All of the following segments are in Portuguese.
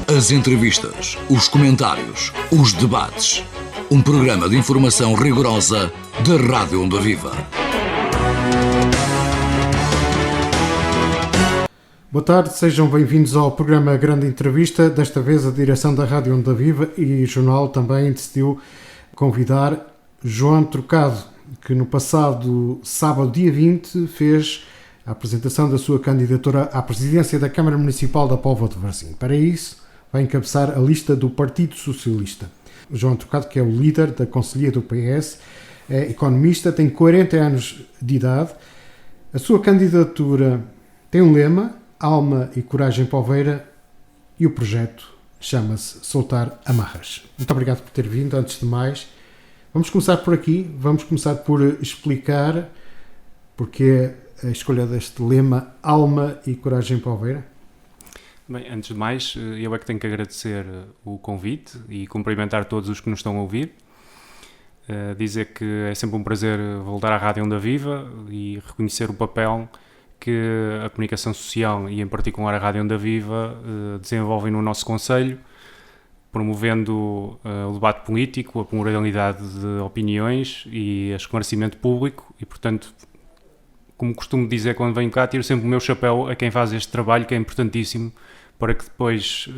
As entrevistas, os comentários, os debates. Um programa de informação rigorosa da Rádio Onda Viva. Boa tarde, sejam bem-vindos ao programa Grande Entrevista. Desta vez a direção da Rádio Onda Viva e jornal também decidiu convidar João Trocado, que no passado sábado, dia 20, fez a apresentação da sua candidatura à presidência da Câmara Municipal da Póvoa de Varzim. Para isso, vai encabeçar a lista do Partido Socialista. João Trocado, que é o líder da Conselhia do PS, é economista, tem 40 anos de idade. A sua candidatura tem um lema: Alma e Coragem Poveira, e o projeto chama-se Soltar Amarras. Muito obrigado por ter vindo. Antes de mais, vamos começar por aqui. Vamos começar por explicar porque a escolha deste lema Alma e Coragem Poveira. Bem, antes de mais, eu é que tenho que agradecer o convite e cumprimentar todos os que nos estão a ouvir. Dizer que é sempre um prazer voltar à Rádio Onda Viva e reconhecer o papel que a comunicação social e, em particular, a Rádio Onda Viva desenvolvem no nosso concelho, promovendo o debate político, a pluralidade de opiniões e o esclarecimento público e, portanto, como costumo dizer quando venho cá, tiro sempre o meu chapéu a quem faz este trabalho, que é importantíssimo, para que depois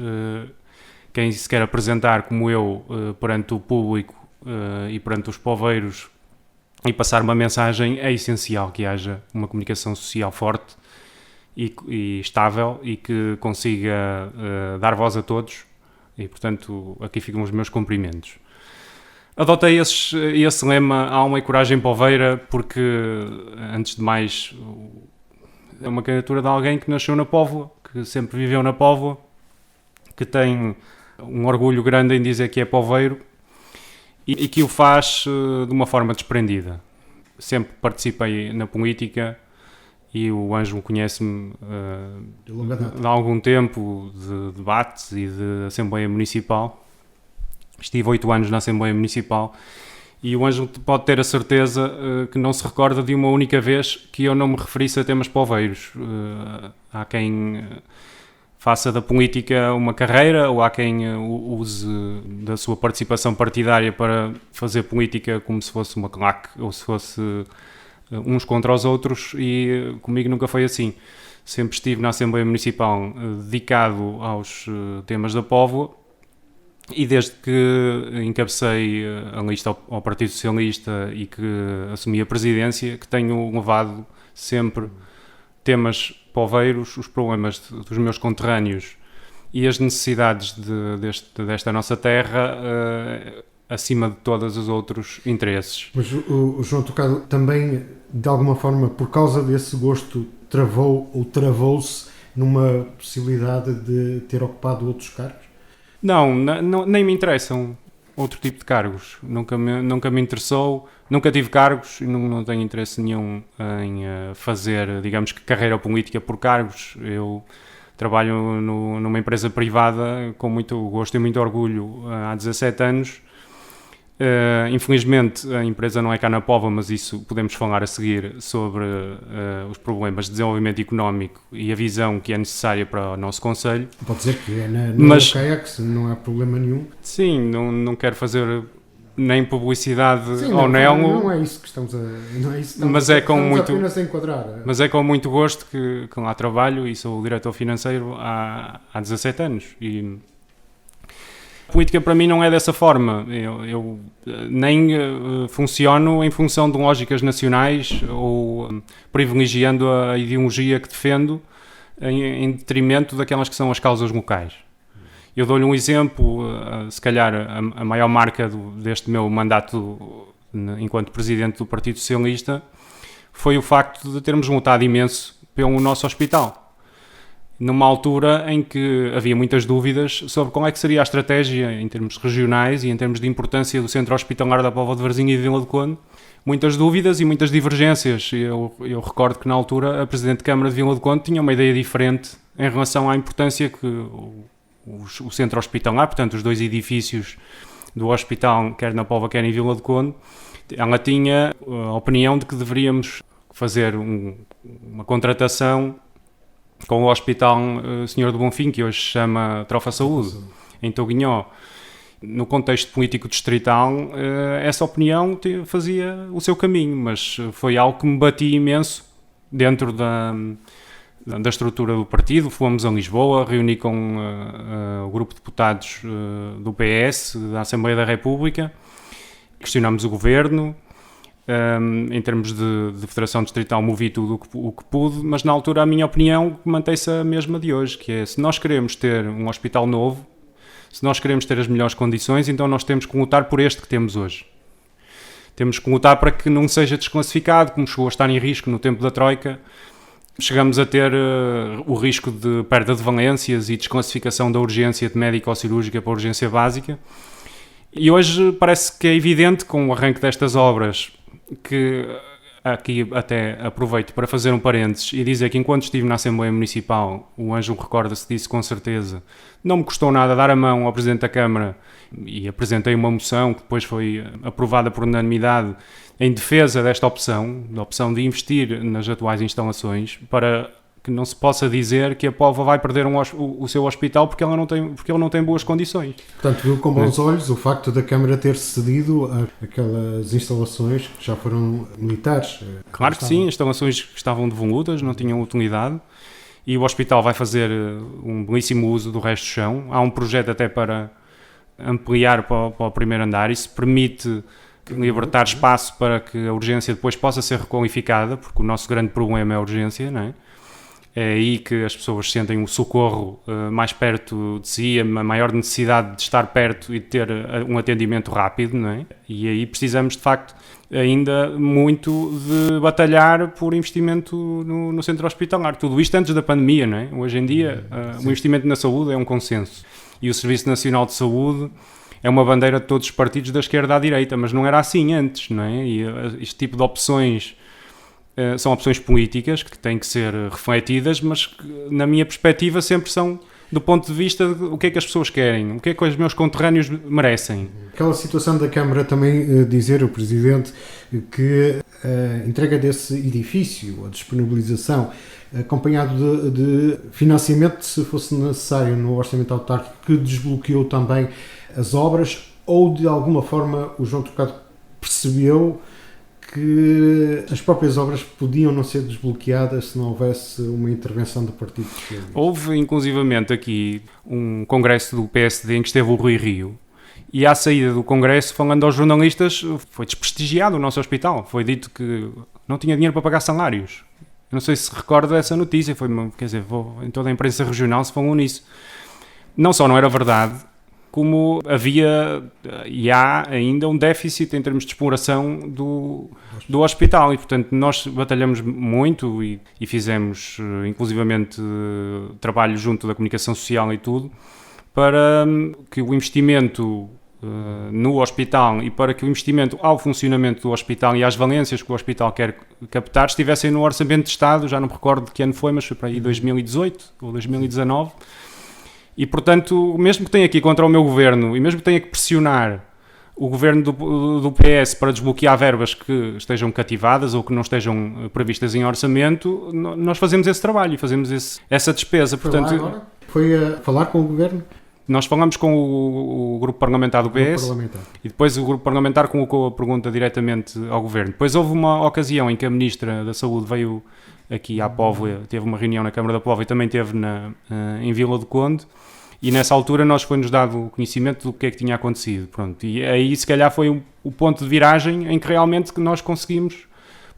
quem se quer apresentar como eu perante o público e perante os poveiros e passar uma mensagem, é essencial que haja uma comunicação social forte e estável e que consiga dar voz a todos e, portanto, aqui ficam os meus cumprimentos. Adotei esse lema Alma e Coragem Poveira porque, antes de mais, é uma candidatura de alguém que nasceu na Póvoa, que sempre viveu na Póvoa, que tem um orgulho grande em dizer que é poveiro e que o faz de uma forma desprendida. Sempre participei na política e o Ângelo conhece-me de algum tempo de debates e de Assembleia Municipal. Estive 8 anos na Assembleia Municipal e o Ângelo pode ter a certeza que não se recorda de uma única vez que eu não me referisse a temas poveiros. Há quem faça da política uma carreira ou há quem use da sua participação partidária para fazer política como se fosse uma claque ou se fosse uns contra os outros, e comigo nunca foi assim. Sempre estive na Assembleia Municipal dedicado aos temas da Póvoa. E desde que encabecei a lista ao Partido Socialista e que assumi a presidência, que tenho levado sempre temas poveiros, os problemas dos meus conterrâneos e as necessidades desta nossa terra acima de todos os outros interesses. Mas o João Trocado também, de alguma forma, por causa desse gosto, travou-se numa possibilidade de ter ocupado outros cargos? Não, nem me interessam outro tipo de cargos. Nunca me interessou, nunca tive cargos e não tenho interesse nenhum em fazer, digamos que, carreira política por cargos. Eu trabalho numa empresa privada com muito gosto e muito orgulho há 17 anos. Infelizmente a empresa não é cá na Póvoa, mas isso podemos falar a seguir sobre os problemas de desenvolvimento económico e a visão que é necessária para o nosso concelho. Pode dizer que é na Caex, não há problema nenhum. Sim, não quero fazer nem publicidade ao Nelo. Não é isso que estamos a... Não é isso que mas é com muito, apenas a enquadrar. Mas é com muito gosto que lá trabalho e sou o diretor financeiro há 17 anos e... A política para mim não é dessa forma. Eu nem funciono em função de lógicas nacionais ou privilegiando a ideologia que defendo em detrimento daquelas que são as causas locais. Eu dou-lhe um exemplo, se calhar a maior marca deste meu mandato enquanto presidente do Partido Socialista foi o facto de termos lutado imenso pelo nosso hospital. Numa altura em que havia muitas dúvidas sobre qual é que seria a estratégia em termos regionais e em termos de importância do centro hospitalar da Póvoa de Varzim e de Vila de Conde. Muitas dúvidas e muitas divergências. Eu recordo que na altura a Presidente de Câmara de Vila de Conde tinha uma ideia diferente em relação à importância que o centro hospitalar, portanto os dois edifícios do hospital, quer na Póvoa quer em Vila de Conde, ela tinha a opinião de que deveríamos fazer uma contratação com o Hospital Senhor do Bonfim, que hoje se chama Trofa Saúde, em Touguinhó. No contexto político distrital, essa opinião fazia o seu caminho, mas foi algo que me batia imenso dentro da estrutura do partido. Fomos a Lisboa, reuni com o grupo de deputados do PS, da Assembleia da República, questionámos o governo. Em termos de Federação Distrital, movi tudo o que pude, mas na altura a minha opinião mantém-se a mesma de hoje, que é, se nós queremos ter um hospital novo, se nós queremos ter as melhores condições, então nós temos que lutar por este que temos hoje. Temos que lutar para que não seja desclassificado, como chegou a estar em risco no tempo da Troika. Chegamos a ter o risco de perda de valências e desclassificação da urgência de médico-cirúrgica para a urgência básica. E hoje parece que é evidente, com o arranque destas obras, que aqui até aproveito para fazer um parênteses e dizer que enquanto estive na Assembleia Municipal, o Ângelo recorda-se disso com certeza, não me custou nada dar a mão ao Presidente da Câmara e apresentei uma moção que depois foi aprovada por unanimidade em defesa desta opção, da opção de investir nas atuais instalações, para que não se possa dizer que a Póvoa vai perder o seu hospital porque ele não tem boas condições. Portanto, viu com bons olhos o facto da Câmara ter cedido aquelas instalações que já foram militares. Claro que sim, instalações que estavam devolutas, não tinham utilidade, e o hospital vai fazer um belíssimo uso do resto do chão. Há um projeto até para ampliar para o primeiro andar, isso permite libertar espaço para que a urgência depois possa ser requalificada, porque o nosso grande problema é a urgência, não é? É aí que as pessoas sentem o socorro mais perto de si, a maior necessidade de estar perto e de ter um atendimento rápido, não é? E aí precisamos, de facto, ainda muito de batalhar por investimento no centro hospitalar. Tudo isto antes da pandemia, não é? Hoje em dia, o investimento na saúde é um consenso. E o Serviço Nacional de Saúde é uma bandeira de todos os partidos, da esquerda à direita, mas não era assim antes, não é? E este tipo de opções são opções políticas que têm que ser refletidas, mas que, na minha perspectiva, sempre são do ponto de vista de o que é que as pessoas querem, o que é que os meus conterrâneos merecem. Aquela situação da Câmara também dizer, o Presidente, que a entrega desse edifício, a disponibilização, acompanhado de financiamento, se fosse necessário, no orçamento autárquico, que desbloqueou também as obras, ou de alguma forma o João Trocado percebeu que as próprias obras podiam não ser desbloqueadas se não houvesse uma intervenção do Partido Socialista. Houve, inclusivamente, aqui um congresso do PSD em que esteve o Rui Rio, e à saída do congresso, falando aos jornalistas, foi desprestigiado o nosso hospital. Foi dito que não tinha dinheiro para pagar salários. Eu não sei se recorda dessa notícia, quer dizer, em toda a imprensa regional se falou nisso. Não só não era verdade, como havia e há ainda um déficit em termos de exploração do hospital, e portanto nós batalhamos muito e fizemos inclusivamente trabalho junto da comunicação social e tudo, para que o investimento no hospital e para que o investimento ao funcionamento do hospital e às valências que o hospital quer captar estivessem no orçamento de Estado. Já não me recordo de que ano foi, mas foi para aí 2018 ou 2019. E, portanto, mesmo que tenha que ir contra o meu governo e mesmo que tenha que pressionar o governo do PS para desbloquear verbas que estejam cativadas ou que não estejam previstas em orçamento, nós fazemos esse trabalho e fazemos essa despesa. Portanto, foi a falar com o governo? Nós falamos com o grupo parlamentar do PS e depois o grupo parlamentar colocou a pergunta diretamente ao governo. Depois houve uma ocasião em que a Ministra da Saúde veio aqui à Póvoa, teve uma reunião na Câmara da Póvoa e também teve em Vila do Conde, e nessa altura foi-nos dado o conhecimento do que é que tinha acontecido. Pronto. E aí se calhar foi o ponto de viragem em que realmente nós conseguimos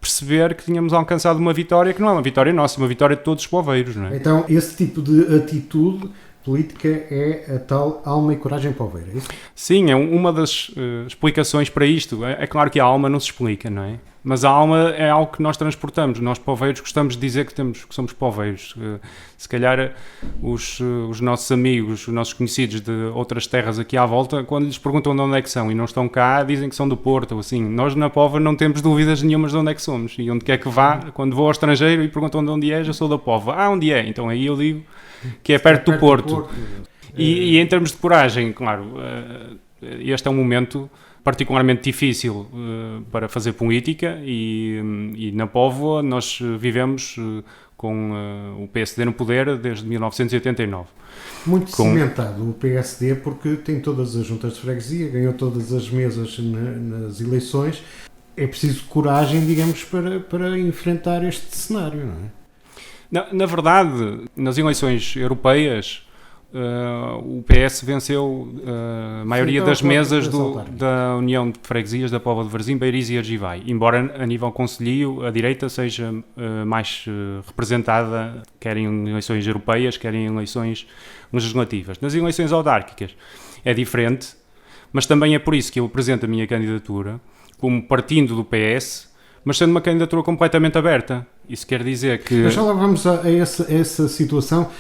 perceber que tínhamos alcançado uma vitória que não é uma vitória nossa, uma vitória de todos os poveiros, não é? Então esse tipo de atitude política é a tal alma e coragem poveira, é isso? Sim, é uma das explicações para isto. É claro que a alma não se explica, não é? Mas a alma é algo que nós transportamos. Nós, poveiros, gostamos de dizer que somos poveiros. Se calhar os nossos amigos, os nossos conhecidos de outras terras aqui à volta, quando lhes perguntam de onde é que são e não estão cá, dizem que são do Porto ou assim. Nós na Póvoa não temos dúvidas nenhumas de onde é que somos. E onde quer que vá, quando vou ao estrangeiro e perguntam de onde é, já sou da Póvoa. Ah, onde é? Então aí eu digo que é perto do Porto. E em termos de coragem, claro, este é um momento particularmente difícil para fazer política e na Póvoa nós vivemos com o PSD no poder desde 1989. Muito cimentado o PSD, porque tem todas as juntas de freguesia, ganhou todas as mesas nas eleições. É preciso coragem, digamos, para enfrentar este cenário, não é? Na verdade, nas eleições europeias, o PS venceu a maioria das mesas da União de Freguesias da Póvoa de Varzim, Beiriz e Argivai, embora a nível concelhio a direita seja mais representada, quer em eleições europeias, quer em eleições legislativas. Nas eleições autárquicas é diferente, mas também é por isso que eu apresento a minha candidatura como partindo do PS, mas sendo uma candidatura completamente aberta. Isso quer dizer que... Mas já lá vamos a essa situação,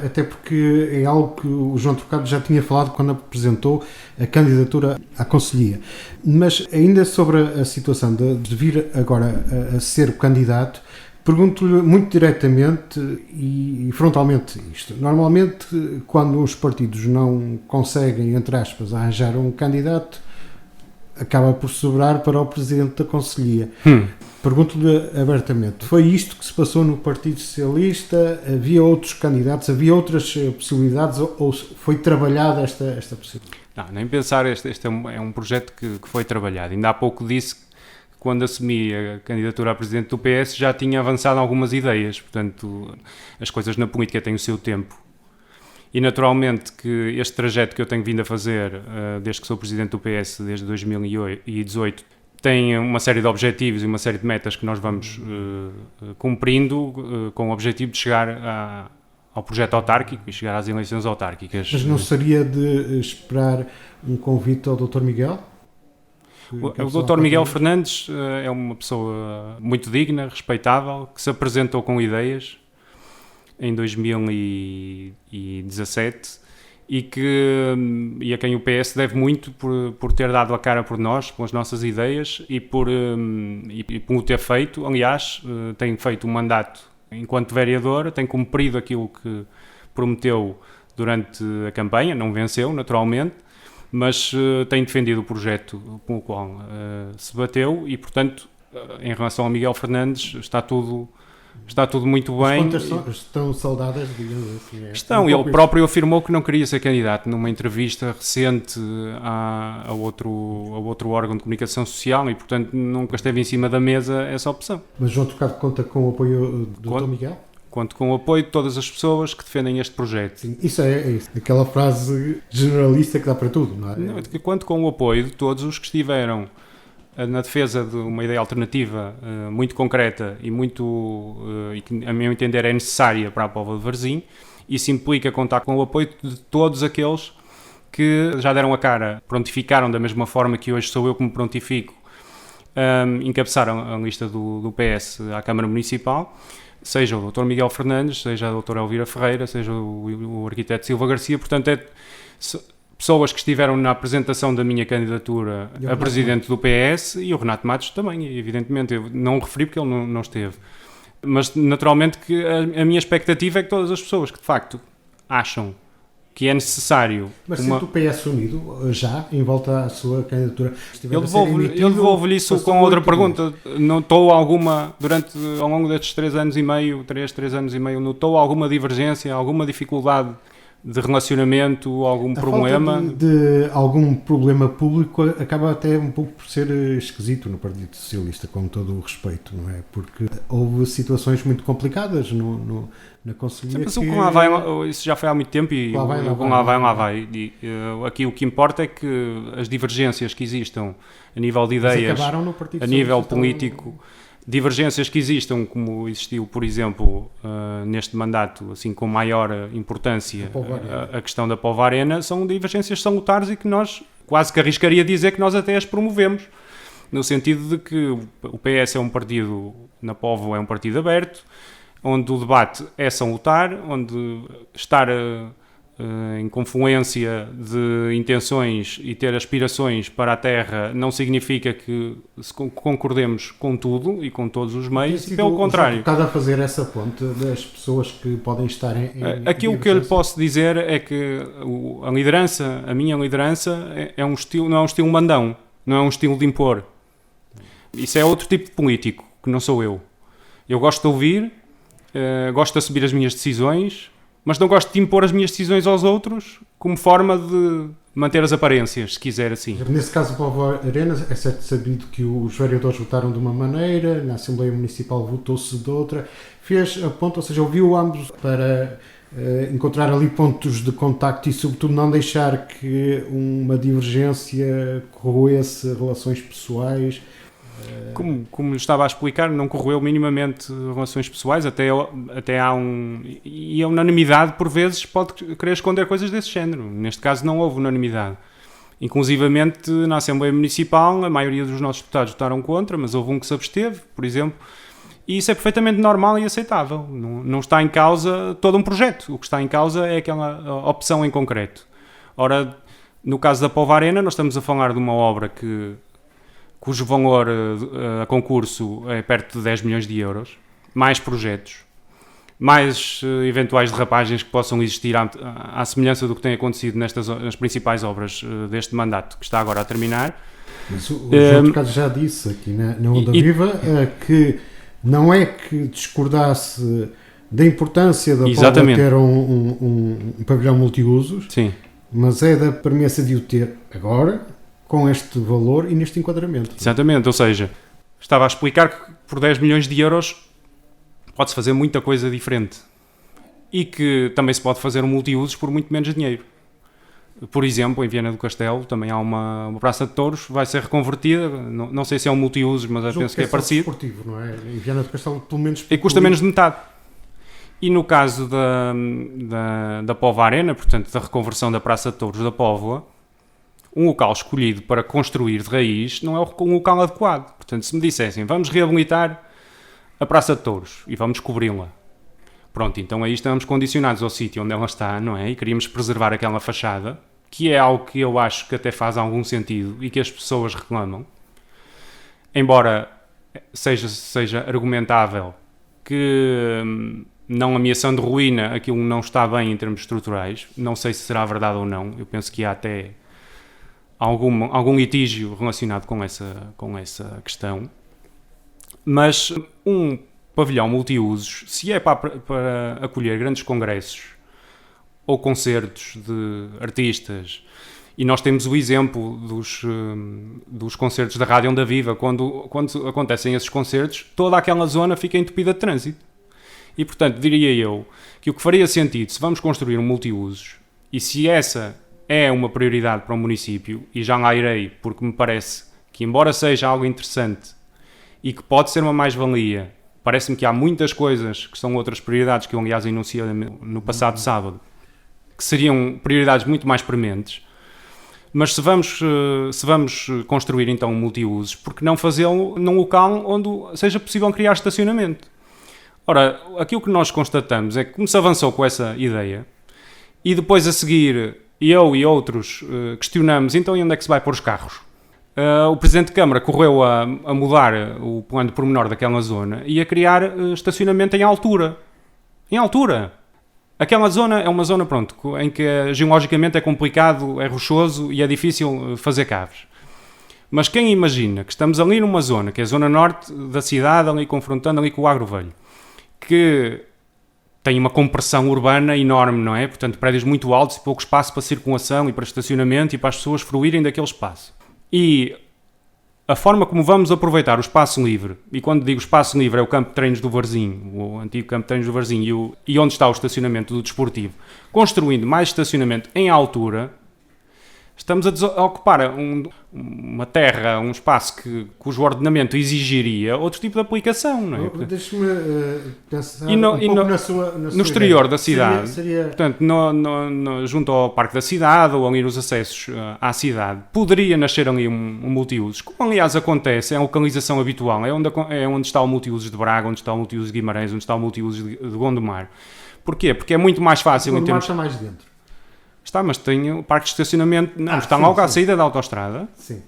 até porque é algo que o João Trocado já tinha falado quando apresentou a candidatura à Conselhia. Mas ainda sobre a situação de vir agora a ser o candidato, pergunto-lhe muito diretamente e frontalmente isto. Normalmente, quando os partidos não conseguem, entre aspas, arranjar um candidato, acaba por sobrar para o Presidente da Conselhia. Pergunto-lhe abertamente, foi isto que se passou no Partido Socialista? Havia outros candidatos? Havia outras possibilidades? Ou foi trabalhada esta possibilidade? Não, nem pensar, este é um projeto que foi trabalhado. Ainda há pouco disse que quando assumi a candidatura a Presidente do PS já tinha avançado algumas ideias. Portanto, as coisas na política têm o seu tempo. E naturalmente que este trajeto que eu tenho vindo a fazer desde que sou Presidente do PS, desde 2018, tem uma série de objetivos e uma série de metas que nós vamos cumprindo com o objetivo de chegar ao projeto autárquico e chegar às eleições autárquicas. Mas não seria de esperar um convite ao Dr. Miguel? O Dr. Miguel Fernandes é uma pessoa muito digna, respeitável, que se apresentou com ideias em 2017 e a quem o PS deve muito por ter dado a cara por nós, pelas nossas ideias e por o ter feito. Aliás, tem feito um mandato enquanto vereador, tem cumprido aquilo que prometeu durante a campanha, não venceu naturalmente, mas tem defendido o projeto pelo qual se bateu e, portanto, em relação a Miguel Fernandes, está tudo muito bem. As contas estão saudadas, digamos assim. Estão. Ele próprio afirmou que não queria ser candidato numa entrevista recente a outro órgão de comunicação social e, portanto, nunca esteve em cima da mesa essa opção. Mas João Trocado conta com o apoio do Dr. Miguel? Conto com o apoio de todas as pessoas que defendem este projeto. Sim, isso é isso. Aquela frase generalista que dá para tudo, não é? Não, conto com o apoio de todos os que estiveram na defesa de uma ideia alternativa muito concreta e que, a meu entender, é necessária para a Póvoa de Varzim. Isso implica contar com o apoio de todos aqueles que já deram a cara, prontificaram da mesma forma que hoje sou eu que me prontifico, encabeçaram a lista do PS à Câmara Municipal, seja o Dr. Miguel Fernandes, seja a Dra. Elvira Ferreira, seja o arquiteto Silva Garcia. Portanto, pessoas que estiveram na apresentação da minha candidatura a Presidente do PS e o Renato Matos também, evidentemente. Eu não o referi porque ele não esteve. Mas, naturalmente, que a minha expectativa é que todas as pessoas que, de facto, acham que é necessário... Mas sente o PS unido já em volta à sua candidatura? Eu devolvo-lhe isso com outra pergunta. Notou alguma, ao longo destes 3 anos e meio, notou alguma divergência, alguma dificuldade de relacionamento, algum problema? De algum problema público acaba até um pouco por ser esquisito no Partido Socialista, com todo o respeito, não é? Porque houve situações muito complicadas na Conselhia. Mas isso já foi há muito tempo e lá vai. Aqui o que importa é que as divergências que existam a nível de ideias, a nível político, divergências que existam, como existiu, por exemplo, neste mandato, assim, com maior importância, a questão da Póvoa Arena, são divergências salutares e que nós, quase que arriscaria dizer que nós até as promovemos, no sentido de que o PS é um partido, na Póvoa é um partido aberto, onde o debate é salutar, onde estar em confluência de intenções e ter aspirações para a terra não significa que concordemos com tudo e com todos os meios, e pelo contrário. Está a fazer essa ponte das pessoas que podem estar em aquilo que eu lhe posso dizer é que a minha liderança é um estilo, não é um estilo mandão, não é um estilo de impor. Isso é outro tipo de político, que não sou eu. Eu gosto de ouvir, gosto de assumir as minhas decisões, mas não gosto de impor as minhas decisões aos outros como forma de manter as aparências, se quiser assim. Nesse caso, o Povo Arena, é certo sabido que os vereadores votaram de uma maneira, na Assembleia Municipal votou-se de outra, fez a ponto, ou seja, ouviu ambos para encontrar ali pontos de contacto e, sobretudo, não deixar que uma divergência corroesse relações pessoais. Como lhe estava a explicar, não corroeu minimamente relações pessoais, até há e a unanimidade, por vezes, pode querer esconder coisas desse género. Neste caso, não houve unanimidade. Inclusivamente, na Assembleia Municipal, a maioria dos nossos deputados votaram contra, mas houve um que se absteve, por exemplo, e isso é perfeitamente normal e aceitável. Não está em causa todo um projeto. O que está em causa é aquela opção em concreto. Ora, no caso da Povo Arena, nós estamos a falar de uma obra cujo valor a concurso é perto de 10 milhões de euros, mais projetos, mais eventuais derrapagens que possam existir à semelhança do que tem acontecido nas principais obras deste mandato, que está agora a terminar. Mas o João Trocado já disse aqui na Onda Viva que não é que discordasse da importância da Póvoa ter um pavilhão multiusos, sim, mas é da premissa de o ter agora, com este valor e neste enquadramento. Exatamente, ou seja, estava a explicar que por 10 milhões de euros pode-se fazer muita coisa diferente e que também se pode fazer um multiusos por muito menos dinheiro. Por exemplo, em Viana do Castelo também há uma praça de touros, vai ser reconvertida, não sei se é um multiusos, mas eu penso que é parecido. Esportivo, não é? Em Viana do Castelo, pelo menos... E custa menos de metade. E no caso da Póvoa Arena, portanto, da reconversão da Praça de Touros da Póvoa, um local escolhido para construir de raiz não é um local adequado. Portanto, se me dissessem, vamos reabilitar a Praça de Touros e vamos descobri-la. Pronto, então aí estamos condicionados ao sítio onde ela está, não é? E queríamos preservar aquela fachada, que é algo que eu acho que até faz algum sentido e que as pessoas reclamam. Embora seja argumentável que, não ameaçando ruína, aquilo não está bem em termos estruturais. Não sei se será verdade ou não. Eu penso que há até algum litígio relacionado com essa questão. Mas um pavilhão multiusos, se é para acolher grandes congressos ou concertos de artistas, e nós temos o exemplo dos concertos da Rádio Onda Viva, quando acontecem esses concertos, toda aquela zona fica entupida de trânsito. E, portanto, diria eu que o que faria sentido, se vamos construir um multiusos, e se essa é uma prioridade para o município, e já lá irei, porque me parece que, embora seja algo interessante e que pode ser uma mais-valia, parece-me que há muitas coisas que são outras prioridades, que eu, aliás, enunciei no passado sábado, que seriam prioridades muito mais prementes. Mas se vamos construir, então, um multiusos, por que não fazê-lo num local onde seja possível criar estacionamento? Ora, aquilo que nós constatamos é que, como se avançou com essa ideia, e depois a seguir eu e outros questionamos, então, e onde é que se vai pôr os carros? O Presidente de Câmara correu a mudar o plano de pormenor daquela zona e a criar estacionamento em altura. Em altura! Aquela zona é uma zona, pronto, em que geologicamente é complicado, é rochoso e é difícil fazer caves. Mas quem imagina que estamos ali numa zona, que é a zona norte da cidade, ali confrontando ali com o Agro Velho, que tem uma compressão urbana enorme, não é? Portanto, prédios muito altos e pouco espaço para circulação e para estacionamento e para as pessoas fruírem daquele espaço. E a forma como vamos aproveitar o espaço livre, e quando digo espaço livre é o campo de treinos do Varzim, o antigo campo de treinos do Varzim e onde está o estacionamento do desportivo, construindo mais estacionamento em altura, estamos a ocupar uma terra, um espaço cujo ordenamento exigiria outro tipo de aplicação, não é? Deixe-me pensar na sua no exterior ideia. Da cidade, seria... portanto, junto ao Parque da Cidade ou ali nos acessos à cidade, poderia nascer ali um multiusos, como aliás acontece, é a localização habitual, é onde está o multiusos de Braga, onde está o multiusos de Guimarães, onde está o multiusos de Gondomar. Porquê? Porque é muito mais fácil... Gondomar está mais dentro. Está, mas tem o parque de estacionamento... está logo à saída da autoestrada. Sim.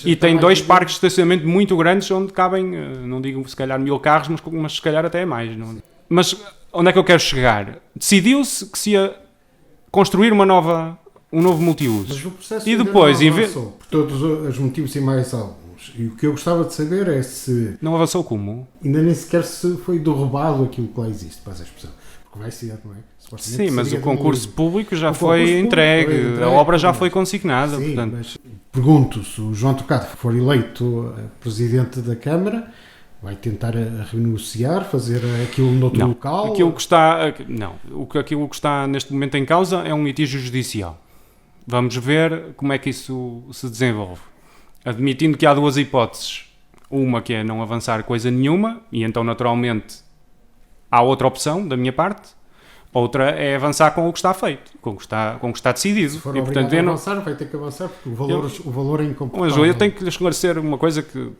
E tem dois parques de estacionamento muito grandes onde cabem, não digo se calhar 1000 carros, mas se calhar até mais. Não? Mas onde é que eu quero chegar? Decidiu-se que se ia construir um novo multiuso. Mas o processo e depois, por todos os motivos e mais alguns. simples. E o que eu gostava de saber é se Não avançou como? ainda nem sequer se foi derrubado aquilo que lá existe, para essa expressão. Porque vai ser, não é? Supostamente Sim, mas o seria concurso demolido. público já O foi concurso entregue, público foi entregue, a obra já mas- foi consignada. Sim, Portanto, mas pergunto, se o João Trocado for eleito presidente da Câmara, vai tentar renegociar, fazer aquilo noutro não, local? aquilo que está neste momento em causa é um litígio judicial. Vamos ver como é que isso se desenvolve. Admitindo que há duas hipóteses. Uma que é não avançar coisa nenhuma, e então naturalmente há outra opção da minha parte. Outra é avançar com o que está feito, com o que está decidido. Se for E, obrigado portanto, a eu não, avançar, vai ter que avançar, porque o valor é o incomportável. Ângelo, eu tenho que lhe esclarecer uma coisa que,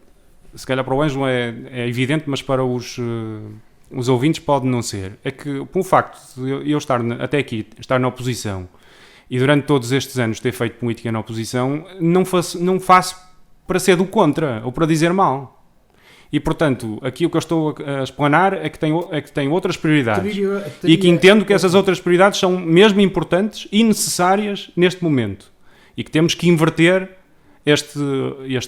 se calhar para o Ângelo é evidente, mas para os ouvintes pode não ser. É que, por um facto de eu estar até aqui, estar na oposição, e durante todos estes anos ter feito política na oposição, não faço para ser do contra, ou para dizer mal. E, portanto, aqui o que eu estou a explanar é que tem outras prioridades. E que entendo que essas outras prioridades são mesmo importantes e necessárias neste momento. E que temos que inverter este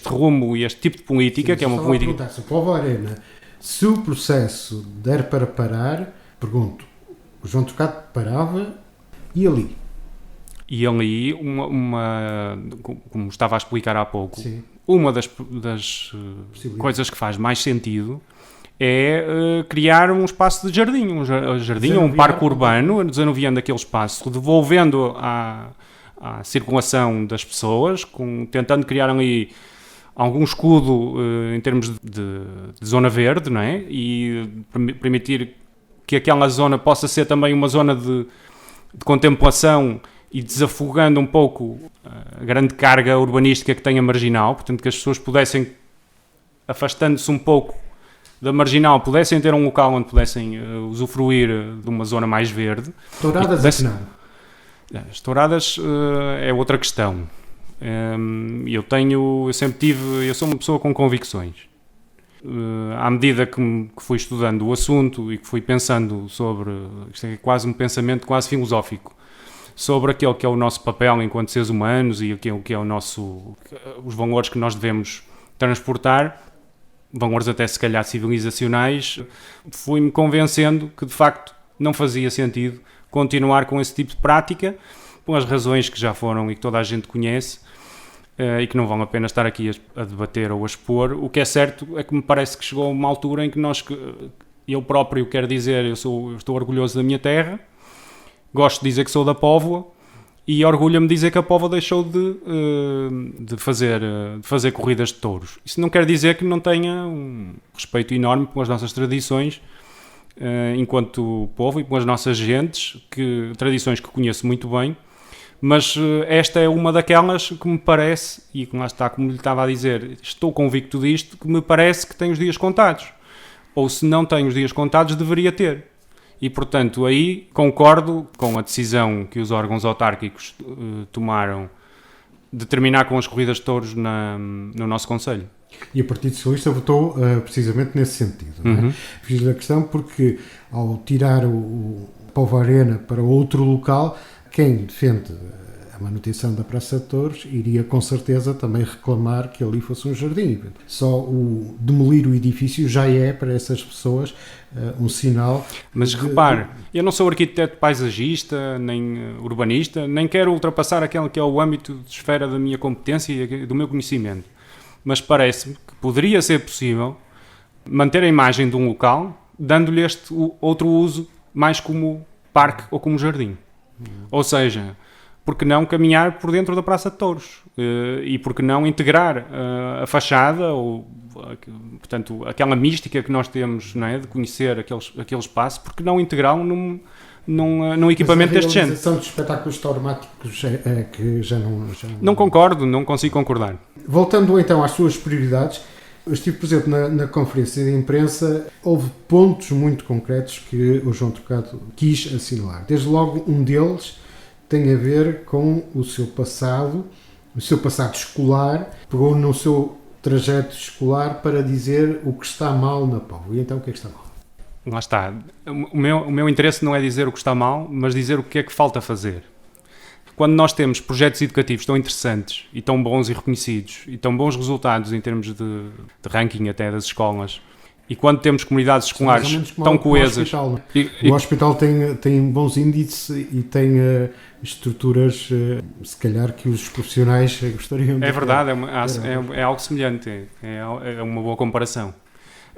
rumo e este tipo de política, que é uma política... Se o Povo Arena, se o processo der para parar, pergunto, o João Trocado parava e ali? E ali, como estava a explicar há pouco, Sim. uma das coisas que faz mais sentido é criar um espaço de jardim, um parque urbano, desanuviando aquele espaço, devolvendo à circulação das pessoas, tentando criar ali algum escudo em termos de zona verde, não é? E permitir que aquela zona possa ser também uma zona de contemplação e desafogando um pouco a grande carga urbanística que tem a Marginal, portanto que as pessoas pudessem, afastando-se um pouco da Marginal, pudessem ter um local onde pudessem usufruir de uma zona mais verde. Touradas é que não. As touradas é outra questão. Eu sou uma pessoa com convicções. À medida que fui estudando o assunto e que fui pensando sobre, isto é quase um pensamento quase filosófico, sobre aquele que é o nosso papel enquanto seres humanos e aquilo que é os valores que nós devemos transportar, valores até se calhar civilizacionais, fui-me convencendo que de facto não fazia sentido continuar com esse tipo de prática, pelas razões que já foram e que toda a gente conhece, e que não vale a pena estar aqui a debater ou a expor. O que é certo é que me parece que chegou uma altura em que eu próprio quero dizer, eu estou orgulhoso da minha terra, gosto de dizer que sou da Póvoa e orgulho-me de dizer que a Póvoa deixou de fazer corridas de touros. Isso não quer dizer que não tenha um respeito enorme pelas nossas tradições enquanto povo e pelas nossas gentes, tradições que conheço muito bem, mas esta é uma daquelas que me parece, e lá está, como lhe estava a dizer, estou convicto disto, que me parece que tem os dias contados. Ou se não tem os dias contados, deveria ter. E, portanto, aí concordo com a decisão que os órgãos autárquicos tomaram de terminar com as corridas de touros no nosso concelho. E o Partido Socialista votou precisamente nesse sentido. Não é? Fiz a questão porque, ao tirar o Povo Arena para outro local, quem defende a manutenção da Praça de Touros iria com certeza também reclamar que ali fosse um jardim. Só o demolir o edifício já é para essas pessoas um sinal. Mas repare, eu não sou arquiteto paisagista, nem urbanista, nem quero ultrapassar aquele que é o âmbito de esfera da minha competência e do meu conhecimento. Mas parece-me que poderia ser possível manter a imagem de um local, dando-lhe este outro uso mais como parque ou como jardim. Ou seja, porque não caminhar por dentro da Praça de Touros? E porque não integrar a fachada, ou, portanto, aquela mística que nós temos, não é, de conhecer aquele espaço, porque não integrá-lo num equipamento deste género? A realização de espetáculos tauromáticos é que já não... Não concordo, não consigo concordar. Voltando então às suas prioridades, eu estive presente na conferência de imprensa, houve pontos muito concretos que o João Trocado quis assinalar. Desde logo, um deles tem a ver com o seu passado escolar, pegou no seu trajeto escolar para dizer o que está mal na Póvoa. E então o que é que está mal? Lá está. O meu interesse não é dizer o que está mal, mas dizer o que é que falta fazer. quando nós temos projetos educativos tão interessantes e tão bons e reconhecidos e tão bons resultados em termos de ranking até das escolas, e quando temos comunidades escolares tão coesas... O hospital tem bons índices e tem estruturas, se calhar, que os profissionais gostariam de ter. É verdade, é algo semelhante, é uma boa comparação.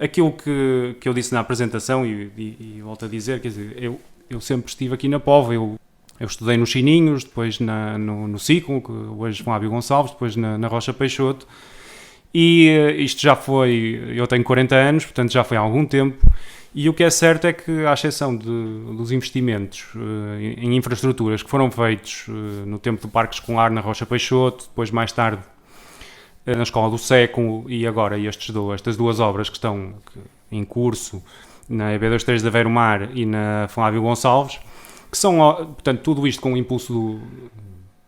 Aquilo que eu disse na apresentação, e volto a dizer, quer dizer, eu sempre estive aqui na Póvoa, eu estudei nos Chininhos, depois no Ciclo, que hoje Flávio Gonçalves, depois na Rocha Peixoto, e isto já foi, eu tenho 40 anos, portanto já foi há algum tempo, e o que é certo é que, à exceção dos investimentos em infraestruturas que foram feitos no tempo do Parque Escolar na Rocha Peixoto, depois mais tarde na Escola do Século, e agora estas duas obras que estão em curso na EB23 de Aveiro Mar e na Flávio Gonçalves, que são, portanto, tudo isto com o impulso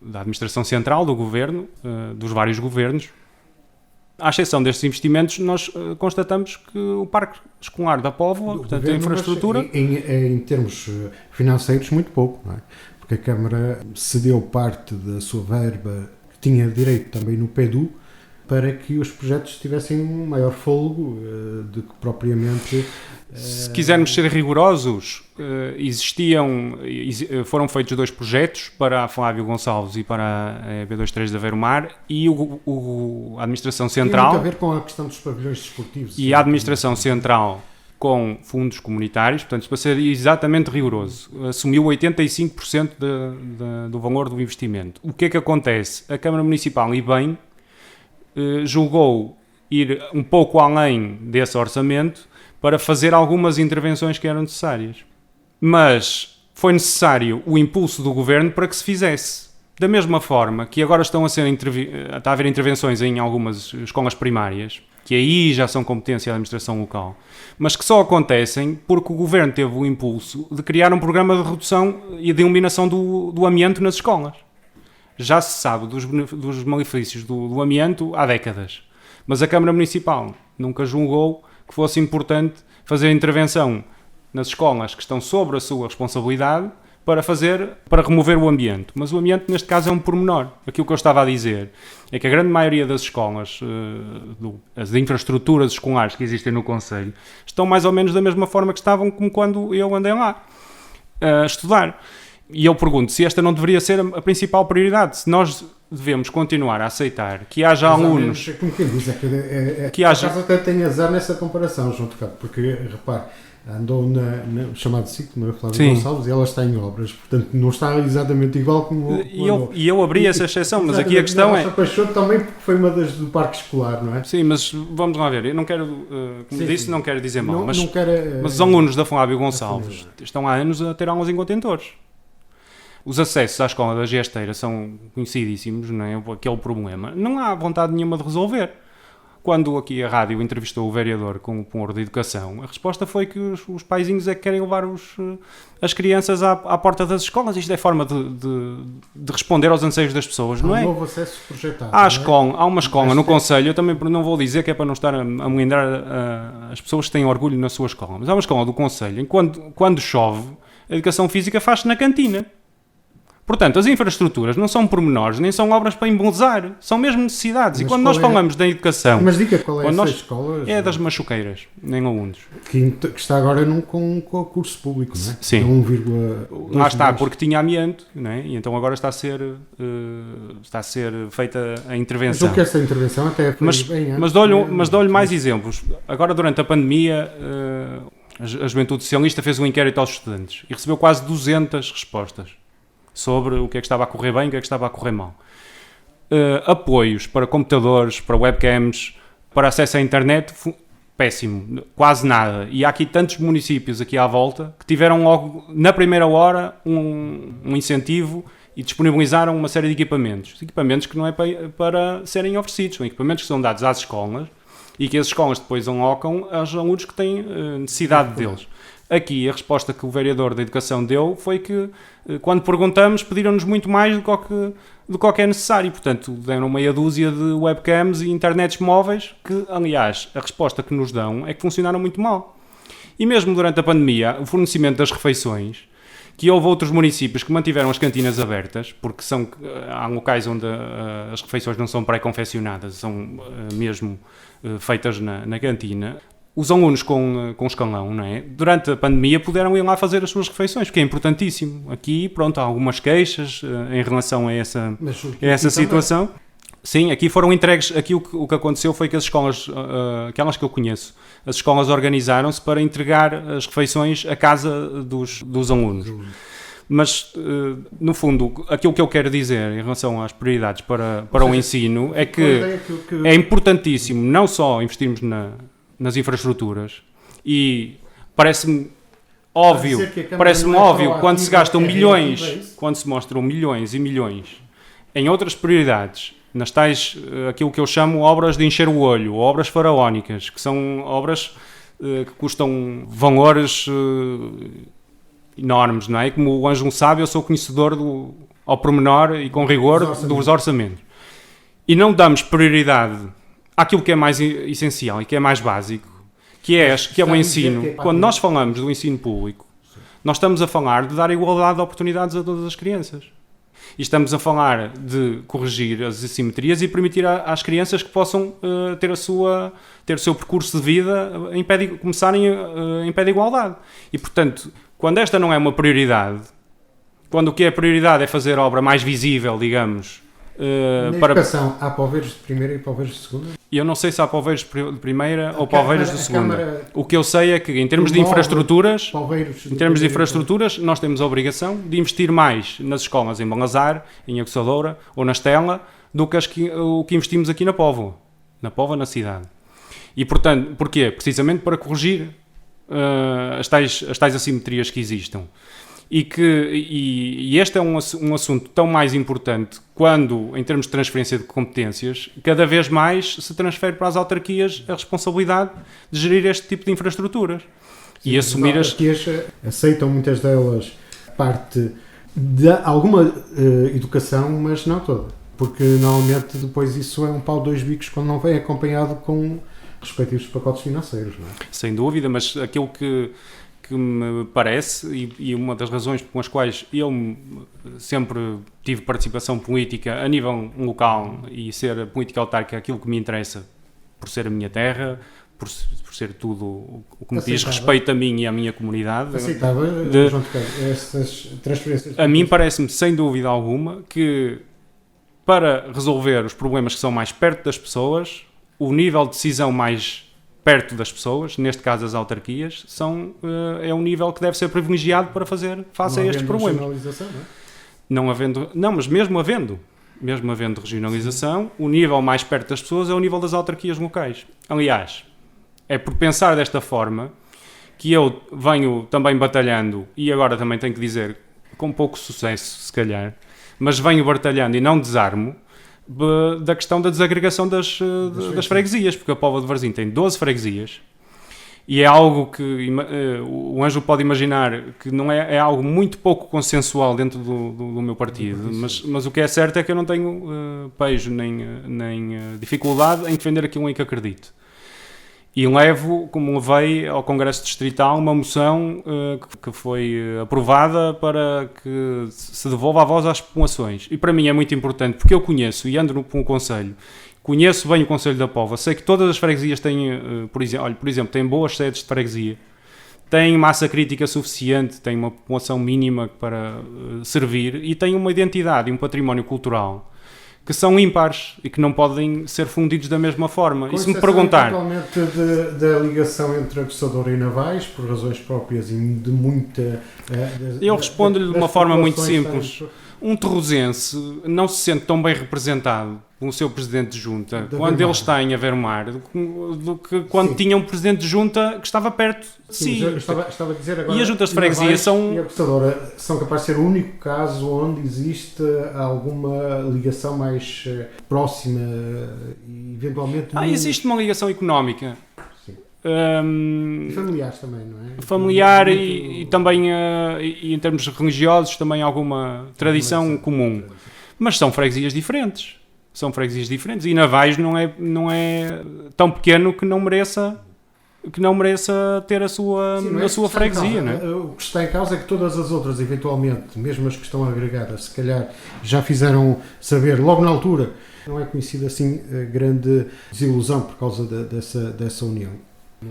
da administração central, do governo, dos vários governos. À exceção destes investimentos, nós constatamos que o Parque Escolar da Póvoa, portanto, a infraestrutura... Em termos financeiros, muito pouco, não é? Porque a Câmara cedeu parte da sua verba, que tinha direito também no PEDU, para que os projetos tivessem um maior fôlego do que propriamente... Se quisermos ser rigorosos, foram feitos 2 projetos para a Flávio Gonçalves e para a B23 de Aveiro Mar, e a Administração Central... Tem muito a ver com a questão dos pavilhões desportivos. E a Administração Central, com fundos comunitários, portanto, para ser exatamente rigoroso, assumiu 85% do valor do investimento. O que é que acontece? A Câmara Municipal, e bem, julgou ir um pouco além desse orçamento para fazer algumas intervenções que eram necessárias. Mas foi necessário o impulso do governo para que se fizesse. Da mesma forma que agora está a haver intervenções em algumas escolas primárias, que aí já são competência da administração local, mas que só acontecem porque o governo teve o impulso de criar um programa de redução e de eliminação do amianto nas escolas. Já se sabe dos malefícios do amianto há décadas, mas a Câmara Municipal nunca julgou que fosse importante fazer intervenção nas escolas que estão sobre a sua responsabilidade para remover o ambiente. Mas o ambiente, neste caso, é um pormenor. Aquilo que eu estava a dizer é que a grande maioria das escolas, as infraestruturas escolares que existem no concelho, estão mais ou menos da mesma forma que estavam como quando eu andei lá a estudar. E eu pergunto se esta não deveria ser a principal prioridade, se nós devemos continuar a aceitar que haja alunos... Como quem diz, que haja... até tem azar nessa comparação, João Trocado, porque, repare, andou na chamada ciclo, na Flávio Gonçalves, e ela está em obras, portanto não está exatamente igual como... E eu abri essa exceção, mas aqui a questão é... Paixão também porque foi uma das do Parque Escolar, não é? Sim, mas vamos lá ver, eu não quero, como disse, não quero dizer mal, mas os não alunos da Flávio Gonçalves estão há anos a ter aulas em contentores. Os acessos à escola da Gesteira são conhecidíssimos, não é? Aquele problema. Não há vontade nenhuma de resolver. Quando aqui a rádio entrevistou o vereador com o Pomor de Educação, a resposta foi que os paizinhos é que querem levar as crianças à porta das escolas. Isto é forma de responder aos anseios das pessoas, não é? Há um novo acesso projetado. Há uma escola no concelho, eu também não vou dizer que é para não estar a melindrar as pessoas que têm orgulho na sua escola, mas há uma escola do concelho em que quando chove, a educação física faz-se na cantina. Portanto, as infraestruturas não são pormenores, nem são obras para embelezar, são mesmo necessidades. Mas e quando nós falamos da educação... Mas diga qual é essa escola? É das Machuqueiras, em Loundes. Que está agora com concurso público, não é? Sim. 1,2 Lá está, porque tinha amianto, não é? E então agora está a ser feita a intervenção. Mas o que essa intervenção até foi bem antes... Mas dou-lhe mais exemplos. Agora, durante a pandemia, a Juventude Socialista fez um inquérito aos estudantes e recebeu quase 200 respostas sobre o que é que estava a correr bem e o que é que estava a correr mal. Apoios para computadores, para webcams, para acesso à internet, péssimo, quase nada. E há aqui tantos municípios aqui à volta que tiveram logo, na primeira hora, um incentivo e disponibilizaram uma série de equipamentos. Equipamentos que não é para serem oferecidos, são equipamentos que são dados às escolas e que as escolas depois alocam aos alunos que têm necessidade deles. Aqui, a resposta que o vereador da Educação deu foi que, quando perguntamos, pediram-nos muito mais do que é necessário. Portanto, deram meia dúzia de webcams e internets móveis que, aliás, a resposta que nos dão é que funcionaram muito mal. E mesmo durante a pandemia, o fornecimento das refeições, que houve outros municípios que mantiveram as cantinas abertas, porque há locais onde as refeições não são pré-confeccionadas, são mesmo feitas na cantina. Os alunos com escalão, não é? Durante a pandemia puderam ir lá fazer as suas refeições, que é importantíssimo. Aqui, pronto, há algumas queixas em relação a essa situação. Também. Sim, aqui foram entregues, aqui o que aconteceu foi que as escolas, aquelas que eu conheço, as escolas organizaram-se para entregar as refeições à casa dos alunos. Mas, no fundo, aquilo que eu quero dizer em relação às prioridades para o ensino é que é importantíssimo não só investirmos nas infraestruturas, e parece-me óbvio quando se gastam milhões, quando se mostram milhões e milhões em outras prioridades, nas tais, aquilo que eu chamo obras de encher o olho, obras faraónicas, que são obras que custam valores enormes, não é? Como o Ângelo sabe, eu sou conhecedor ao pormenor e com rigor dos orçamentos. E não damos prioridade àquilo que é mais essencial e que é mais básico, que é o ensino. Quando nós falamos do ensino público, nós estamos a falar de dar igualdade de oportunidades a todas as crianças. E estamos a falar de corrigir as assimetrias e permitir às crianças que possam ter o seu percurso de vida começarem em pé de igualdade. E, portanto, quando esta não é uma prioridade, quando o que é prioridade é fazer a obra mais visível, digamos... Na educação, há poveiros de primeira e poveiros de segunda? Eu não sei se há poveiros de primeira ou poveiros de segunda. O que eu sei é que, em termos de infraestruturas, nós temos a obrigação de investir mais nas escolas em Balazar, em Aguçadoura ou na Estela, do que o que investimos aqui na Póvoa, na cidade. E, portanto, porquê? Precisamente para corrigir as tais assimetrias que existam. E este é um assunto tão mais importante quando, em termos de transferência de competências, cada vez mais se transfere para as autarquias a responsabilidade de gerir este tipo de infraestruturas. Sim, e assumir as autarquias aceitam muitas delas parte de alguma educação, mas não toda. Porque normalmente depois isso é um pau de dois bicos quando não vem acompanhado com respectivos pacotes financeiros, não é? Sem dúvida, mas aquilo que me parece, e uma das razões pelas quais eu sempre tive participação política a nível local e ser política autárquica aquilo que me interessa, por ser a minha terra, por ser tudo o que me diz respeito a mim e à minha comunidade. Aceitava, João Tocado, essas transferências? A mim parece-me, sem dúvida alguma, que para resolver os problemas que são mais perto das pessoas, o nível de decisão mais perto das pessoas, neste caso as autarquias, é um nível que deve ser privilegiado para fazer face a estes problemas. Não havendo, mas mesmo havendo regionalização, o nível mais perto das pessoas é o nível das autarquias locais. Aliás, é por pensar desta forma que eu venho também batalhando, e agora também tenho que dizer, com pouco sucesso, se calhar, mas venho batalhando e não desarmo, da questão da desagregação das freguesias, porque a Póvoa de Varzim tem 12 freguesias e é algo que o Ângelo pode imaginar que não é algo muito pouco consensual dentro do meu partido, mas o que é certo é que eu não tenho pejo nem dificuldade em defender aquilo em que acredito. E levo, como levei ao Congresso Distrital, uma moção que foi aprovada para que se devolva a voz às populações. E para mim é muito importante, porque eu conheço e ando por um concelho, conheço bem o Concelho da Póvoa, sei que todas as freguesias têm, por exemplo, têm boas sedes de freguesia, têm massa crítica suficiente, têm uma população mínima para servir e têm uma identidade e um património cultural que são ímpares e que não podem ser fundidos da mesma forma. E se me perguntar... Totalmente da ligação entre Aguçadoura e Navais, por razões próprias e de muita... Eu respondo-lhe de uma forma muito simples. Um terrosense não se sente tão bem representado pelo seu presidente de junta quando ele está em Avermar do que quando tinha um presidente de junta que estava perto de si. Estava a dizer agora, e as juntas de freguesia são capazes de ser o único caso onde existe alguma ligação mais próxima e eventualmente... Existe uma ligação económica. E familiares também, não é? Familiar e também e em termos religiosos também alguma tradição comum. Mas são freguesias diferentes. E Navais não é tão pequeno que não mereça que não mereça ter a sua freguesia, não é? O que está em causa é que todas as outras, eventualmente, mesmo as que estão agregadas, se calhar já fizeram saber logo na altura. Não é conhecida assim a grande desilusão por causa dessa união.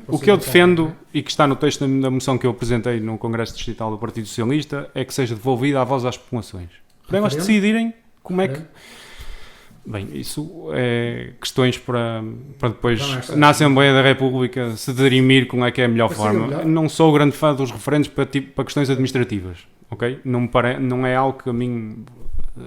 O que eu defendo, e que está no texto da moção que eu apresentei no Congresso Distrital do Partido Socialista, é que seja devolvida a voz às populações. Para elas decidirem como é que... Bem, isso é questões para depois, na Assembleia da República, se dirimir como é que é a melhor forma. Não sou grande fã dos referendos para questões administrativas, ok? Não é algo que a mim...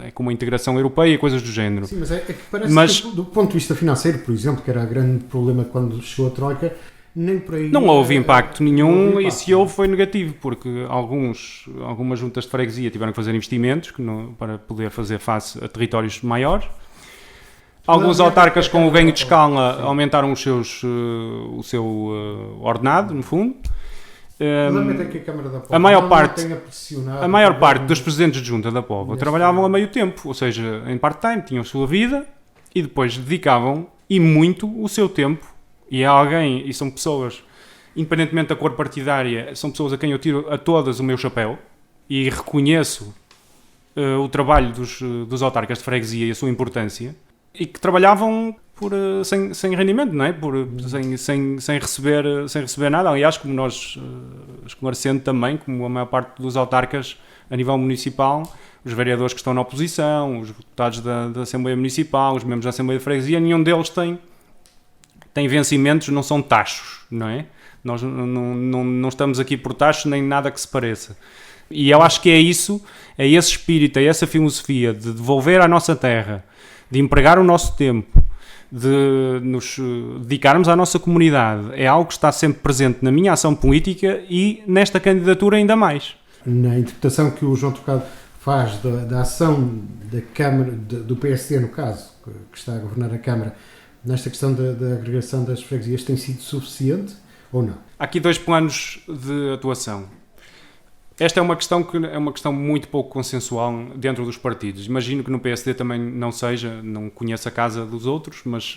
É como a integração europeia e coisas do género. Sim, mas que parece que, do ponto de vista financeiro, por exemplo, que era o grande problema quando chegou a Troika, nem por aí... Não houve impacto nenhum, e se houve foi negativo, porque algumas juntas de freguesia tiveram que fazer investimentos para poder fazer face a territórios maiores. Alguns autarcas com o ganho de escala aumentaram o seu ordenado, no fundo. A maior parte dos presidentes de junta da Póvoa trabalhavam a meio tempo, ou seja, em part-time, tinham a sua vida e depois dedicavam, e muito, o seu tempo. E são pessoas, independentemente da cor partidária, são pessoas a quem eu tiro a todas o meu chapéu e reconheço o trabalho dos autarcas de freguesia e a sua importância, e que trabalhavam sem rendimento, não é? Sem receber nada. Aliás, como nós, esclarecendo também, como a maior parte dos autarcas a nível municipal, os vereadores que estão na oposição, os deputados da Assembleia Municipal, os membros da Assembleia de Freguesia, nenhum deles tem vencimentos, não são tachos, não é? Nós não estamos aqui por tachos nem nada que se pareça. E eu acho que é esse espírito, é essa filosofia de devolver à nossa terra, de empregar o nosso tempo, de nos dedicarmos à nossa comunidade, é algo que está sempre presente na minha ação política e nesta candidatura ainda mais. Na interpretação que o João Trocado faz da ação da Câmara, do PSD no caso, que está a governar a Câmara, nesta questão da agregação das freguesias, tem sido suficiente ou não? Há aqui 2 planos de atuação. Esta é uma questão muito pouco consensual dentro dos partidos. Imagino que no PSD também não conheço a casa dos outros, mas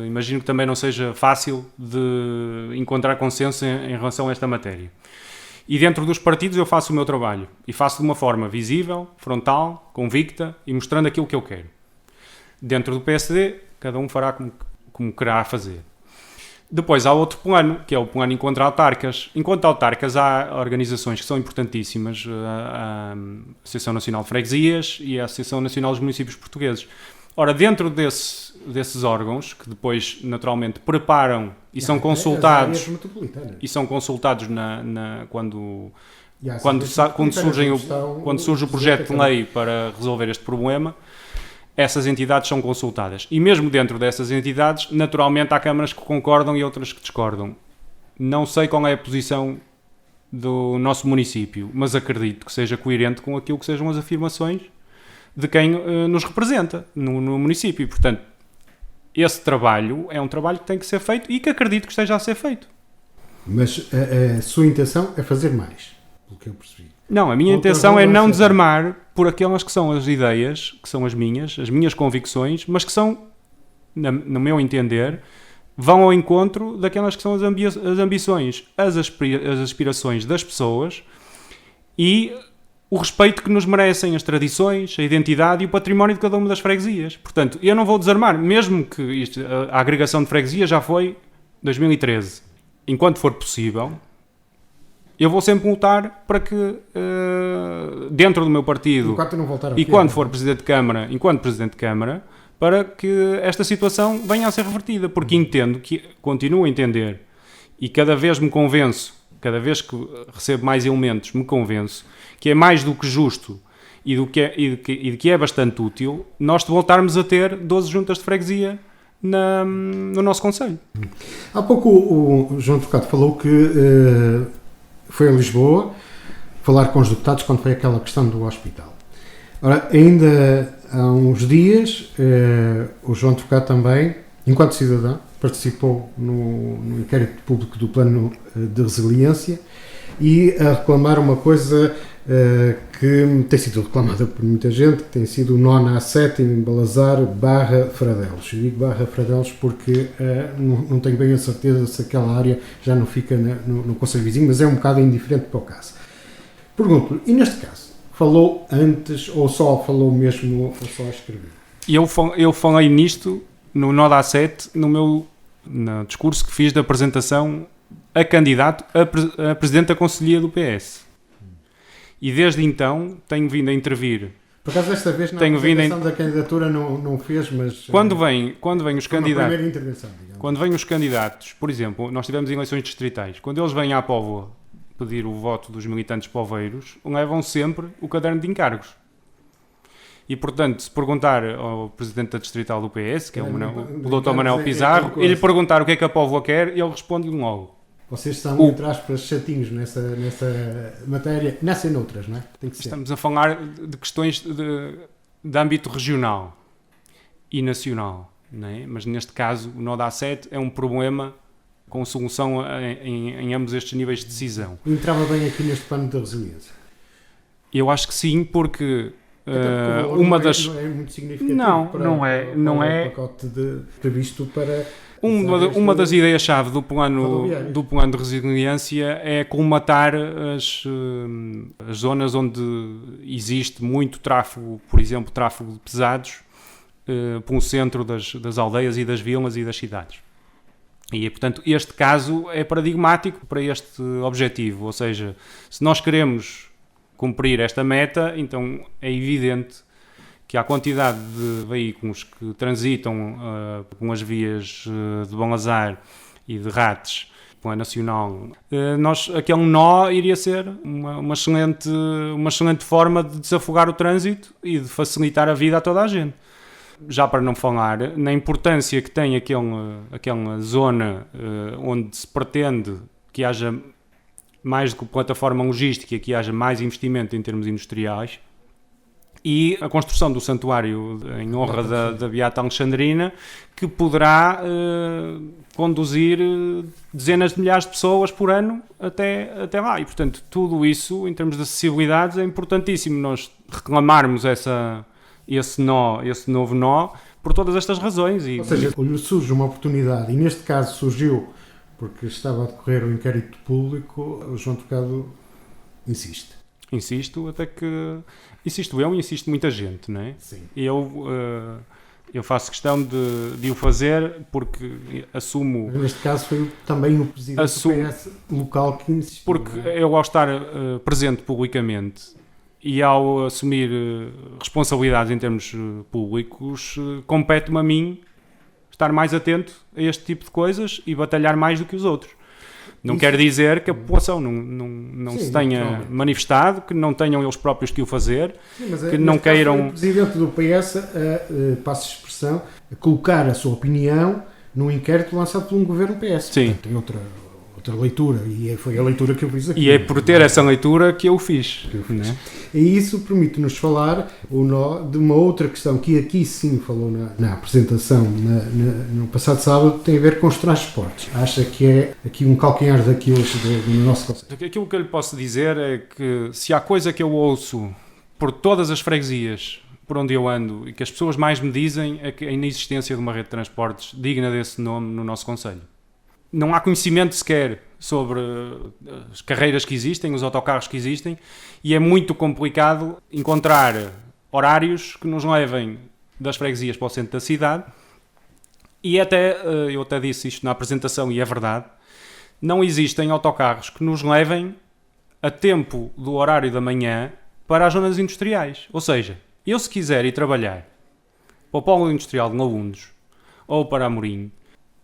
imagino que também não seja fácil de encontrar consenso em relação a esta matéria. E dentro dos partidos eu faço o meu trabalho. E faço de uma forma visível, frontal, convicta e mostrando aquilo que eu quero. Dentro do PSD, cada um fará como querá fazer. Depois há outro plano, que é o plano enquanto autarcas. Enquanto autarcas há organizações que são importantíssimas, a Associação Nacional de Freguesias e a Associação Nacional dos Municípios Portugueses. Ora, dentro desses órgãos, que depois naturalmente preparam e são consultados, quando surge o projeto de lei para resolver este problema, essas entidades são consultadas. E mesmo dentro dessas entidades, naturalmente há câmaras que concordam e outras que discordam. Não sei qual é a posição do nosso município, mas acredito que seja coerente com aquilo que sejam as afirmações de quem nos representa no município. E, portanto, esse trabalho é um trabalho que tem que ser feito e que acredito que esteja a ser feito. Mas a sua intenção é fazer mais, pelo que eu percebi. Não, a minha intenção é não desarmar por aquelas que são as ideias, que são as minhas convicções, mas que são, no meu entender, vão ao encontro daquelas que são as ambições, as aspirações das pessoas e o respeito que nos merecem as tradições, a identidade e o património de cada uma das freguesias. Portanto, eu não vou desarmar, mesmo que a agregação de freguesias já foi 2013. Enquanto for possível, eu vou sempre lutar para que, dentro do meu partido, enquanto Presidente de Câmara, para que esta situação venha a ser revertida, porque continuo a entender, e cada vez me convenço, cada vez que recebo mais elementos, me convenço, que é mais do que justo e de que é bastante útil nós voltarmos a ter 12 juntas de freguesia no nosso concelho. Há pouco o João Trocado falou que foi a Lisboa falar com os deputados quando foi aquela questão do hospital. Ora, ainda há uns dias, o João Trocado também, enquanto cidadão, participou no inquérito público do Plano de Resiliência e a reclamar uma coisa que tem sido reclamada por muita gente, que tem sido o nó na A7 em Balazar barra Fradelos. Eu digo barra Fradelos porque não tenho bem a certeza se aquela área já não fica no concelho vizinho, mas é um bocado indiferente para o caso. Pergunto-lhe, e neste caso, falou antes ou só falou mesmo ou só escreveu? Eu falei nisto no nó da A7 no discurso que fiz da apresentação a candidato a presidente da Conselhia do PS. E desde então tenho vindo a intervir. Por acaso desta vez na apresentação da candidatura não fez, mas... Quando vêm os candidatos... primeira intervenção, digamos. Quando vêm os candidatos, por exemplo, nós tivemos eleições distritais, quando eles vêm à Póvoa pedir o voto dos militantes poveiros, levam sempre o caderno de encargos. E, portanto, se perguntar ao presidente da distrital do PS, que é o Dr. Manuel Pizarro, e lhe perguntar o que é que a Póvoa quer, ele responde-lhe logo. Vocês estão, entre aspas, chatinhos nessa matéria, nessa e noutras, não é? Tem que ser. Estamos a falar de questões de âmbito regional e nacional, não é? Mas neste caso o nó da A7 é um problema com solução em ambos estes níveis de decisão. Entrava bem aqui neste plano da resiliência? Eu acho que sim, porque uma das... Não é muito significativo não é o pacote previsto para... Uma das ideias-chave do plano de resiliência é colmatar as zonas onde existe muito tráfego, por exemplo, tráfego de pesados, pelo centro das aldeias e das vilas e das cidades. E, portanto, este caso é paradigmático para este objetivo, ou seja, se nós queremos cumprir esta meta, então é evidente que a quantidade de veículos que transitam com as vias de Balazar e de Rates pela Nacional, aquele nó iria ser uma excelente forma de desafogar o trânsito e de facilitar a vida a toda a gente. Já para não falar na importância que tem aquela zona onde se pretende que haja mais do que plataforma logística, que haja mais investimento em termos industriais, e a construção do santuário em honra da Beata Alexandrina, que poderá conduzir dezenas de milhares de pessoas por ano até lá. E, portanto, tudo isso, em termos de acessibilidade, é importantíssimo nós reclamarmos esse novo nó, por todas estas razões. Ou seja, lhe surge uma oportunidade, e neste caso surgiu porque estava a decorrer o inquérito público, o João Trocado insiste. Insisto, até que... Insisto eu e insiste muita gente, não é? Sim. Eu faço questão de o fazer porque assumo... Neste caso foi também o presidente do PS local que insistiu. Porque eu, ao estar presente publicamente e ao assumir responsabilidades em termos públicos, compete-me a mim estar mais atento a este tipo de coisas e batalhar mais do que os outros. Não quer dizer que a população não se tenha manifestado, que não tenham eles próprios que o fazer, que não queiram... O presidente do PS, passa a expressão, a colocar a sua opinião num inquérito lançado por um governo PS. Sim. Portanto, tem outra leitura, e foi a leitura que eu fiz aqui. E é por ter essa leitura que eu fiz. Né? E isso permite-nos falar de uma outra questão que aqui sim falou na apresentação no passado sábado, tem a ver com os transportes. Acha que é aqui um calcanhar daqueles do nosso conceito? Aquilo que eu lhe posso dizer é que se há coisa que eu ouço por todas as freguesias por onde eu ando e que as pessoas mais me dizem é que a inexistência de uma rede de transportes digna desse nome no nosso concelho. Não há conhecimento sequer sobre as carreiras que existem, os autocarros que existem, e é muito complicado encontrar horários que nos levem das freguesias para o centro da cidade. E eu até disse isto na apresentação e é verdade, não existem autocarros que nos levem a tempo do horário da manhã para as zonas industriais. Ou seja, eu se quiser ir trabalhar para o polo industrial de Loundos ou para Amorim,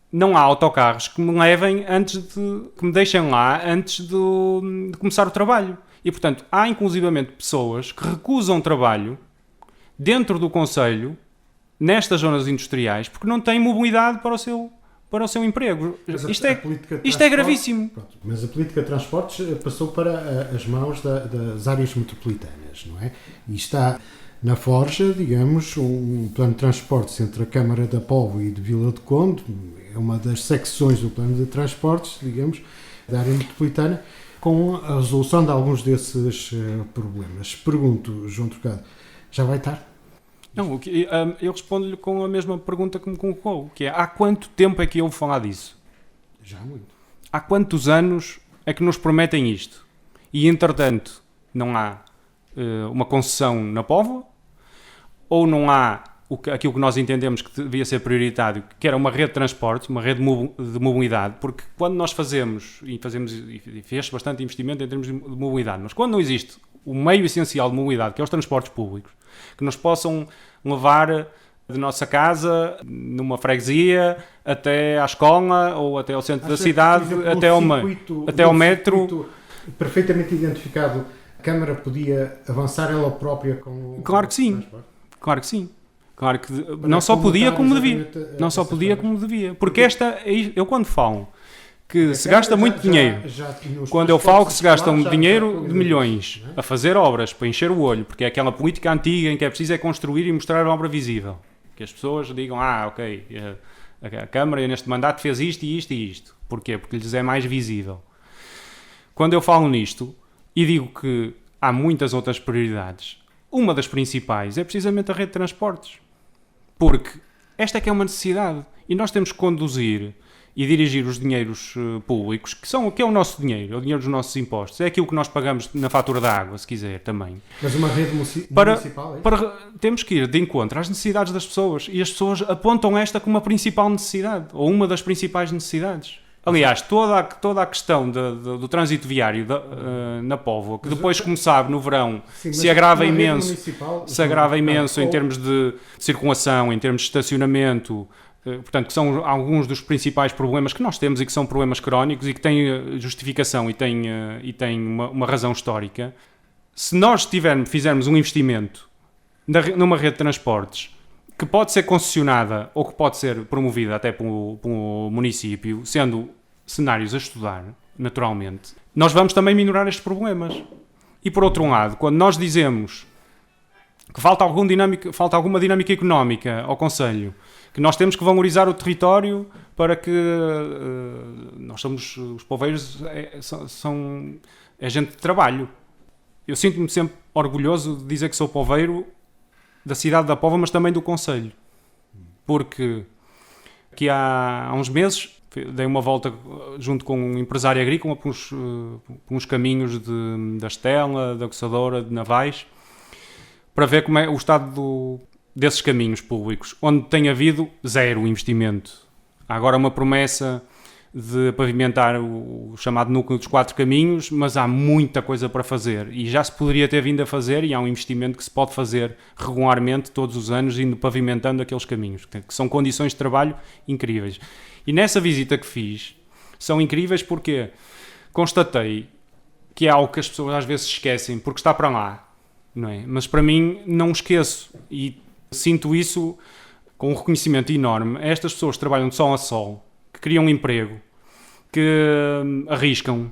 não há autocarros que me levem que me deixem lá antes de começar o trabalho. E, portanto, há inclusivamente pessoas que recusam trabalho dentro do concelho, nestas zonas industriais, porque não têm mobilidade para o seu emprego. Isto é gravíssimo. Pronto, mas a política de transportes passou para as mãos das áreas metropolitanas, não é? E está na forja, digamos, um plano de transportes entre a Câmara da Póvoa e de Vila do Conde, é uma das secções do plano de transportes, digamos, da área metropolitana, com a resolução de alguns desses problemas. Pergunto, João Trocado, já vai estar? Não, eu respondo-lhe com a mesma pergunta que me colocou, que é: há quanto tempo é que eu vou falar disso? Já muito. Há quantos anos é que nos prometem isto? E, entretanto, não há uma concessão na Póvoa, ou não há aquilo que nós entendemos que devia ser prioritário, que era uma rede de transportes, uma rede de mobilidade, porque quando nós fazemos e fez bastante investimento em termos de mobilidade, mas quando não existe o meio essencial de mobilidade, que é os transportes públicos, que nos possam levar de nossa casa, numa freguesia, até à escola, ou até ao centro da cidade, até ao metro. Perfeitamente identificado, a Câmara podia avançar ela própria com Claro que sim. Claro que sim. Claro que não só podia como devia. Não só podia como devia. Porque eu quando falo que se gasta muito dinheiro, quando eu falo que se gasta um dinheiro de milhões a fazer obras para encher o olho, porque é aquela política antiga em que é preciso construir e mostrar a obra visível. Que as pessoas digam, ok, a Câmara neste mandato fez isto e isto e isto. Porquê? Porque lhes é mais visível. Quando eu falo nisto e digo que há muitas outras prioridades, uma das principais é precisamente a rede de transportes. Porque esta é que é uma necessidade. E nós temos que conduzir e dirigir os dinheiros públicos, que é o nosso dinheiro, é o dinheiro dos nossos impostos. É aquilo que nós pagamos na fatura da água, se quiser, também. Mas uma rede municipal, é? Temos que ir de encontro às necessidades das pessoas. E as pessoas apontam esta como a principal necessidade, ou uma das principais necessidades. Aliás, toda a questão do trânsito viário na Póvoa, que depois, como sabe, no verão, se agrava imenso em termos de circulação, em termos de estacionamento, portanto, que são alguns dos principais problemas que nós temos e que são problemas crónicos e que têm justificação e têm uma razão histórica. Se nós fizermos um investimento numa rede de transportes que pode ser concessionada ou que pode ser promovida até pelo município, sendo cenários a estudar, naturalmente, nós vamos também minorar estes problemas. E por outro lado, quando nós dizemos que falta alguma dinâmica económica ao Conselho, que nós temos que valorizar o território para que nós somos, os poveiros, é gente de trabalho. Eu sinto-me sempre orgulhoso de dizer que sou poveiro da cidade da Póvoa, mas também do Conselho. Porque aqui há uns meses dei uma volta junto com um empresário agrícola por uns caminhos da Estela, da Coçadora, de Navais, para ver como é o estado desses caminhos públicos, onde tem havido zero investimento. Há agora uma promessa de pavimentar o chamado núcleo dos 4 caminhos, mas há muita coisa para fazer e já se poderia ter vindo a fazer, e há um investimento que se pode fazer regularmente todos os anos, indo pavimentando aqueles caminhos, que são condições de trabalho incríveis. E nessa visita que fiz, são incríveis porque constatei que é algo que as pessoas às vezes esquecem, porque está para lá, não é? Mas para mim não esqueço e sinto isso com um reconhecimento enorme. Estas pessoas que trabalham de sol a sol, que criam um emprego, que arriscam,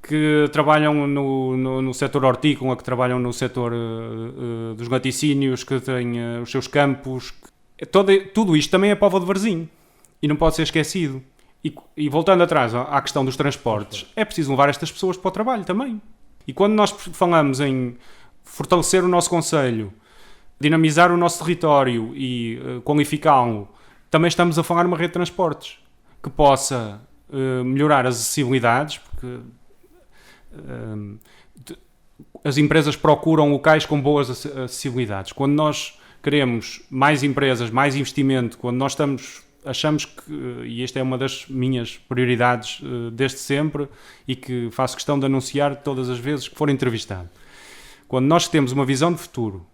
que trabalham no setor hortícola, que trabalham no setor dos laticínios, que têm os seus campos. Tudo isto também é Póvoa de Varzim e não pode ser esquecido. E voltando atrás à questão dos transportes, é preciso levar estas pessoas para o trabalho também. E quando nós falamos em fortalecer o nosso concelho, dinamizar o nosso território e qualificá-lo, também estamos a falar numa rede de transportes que possa melhorar as acessibilidades, porque as empresas procuram locais com boas acessibilidades. Quando nós queremos mais empresas, mais investimento, quando nós achamos que, e esta é uma das minhas prioridades desde sempre e que faço questão de anunciar todas as vezes que for entrevistado, quando nós temos uma visão de futuro,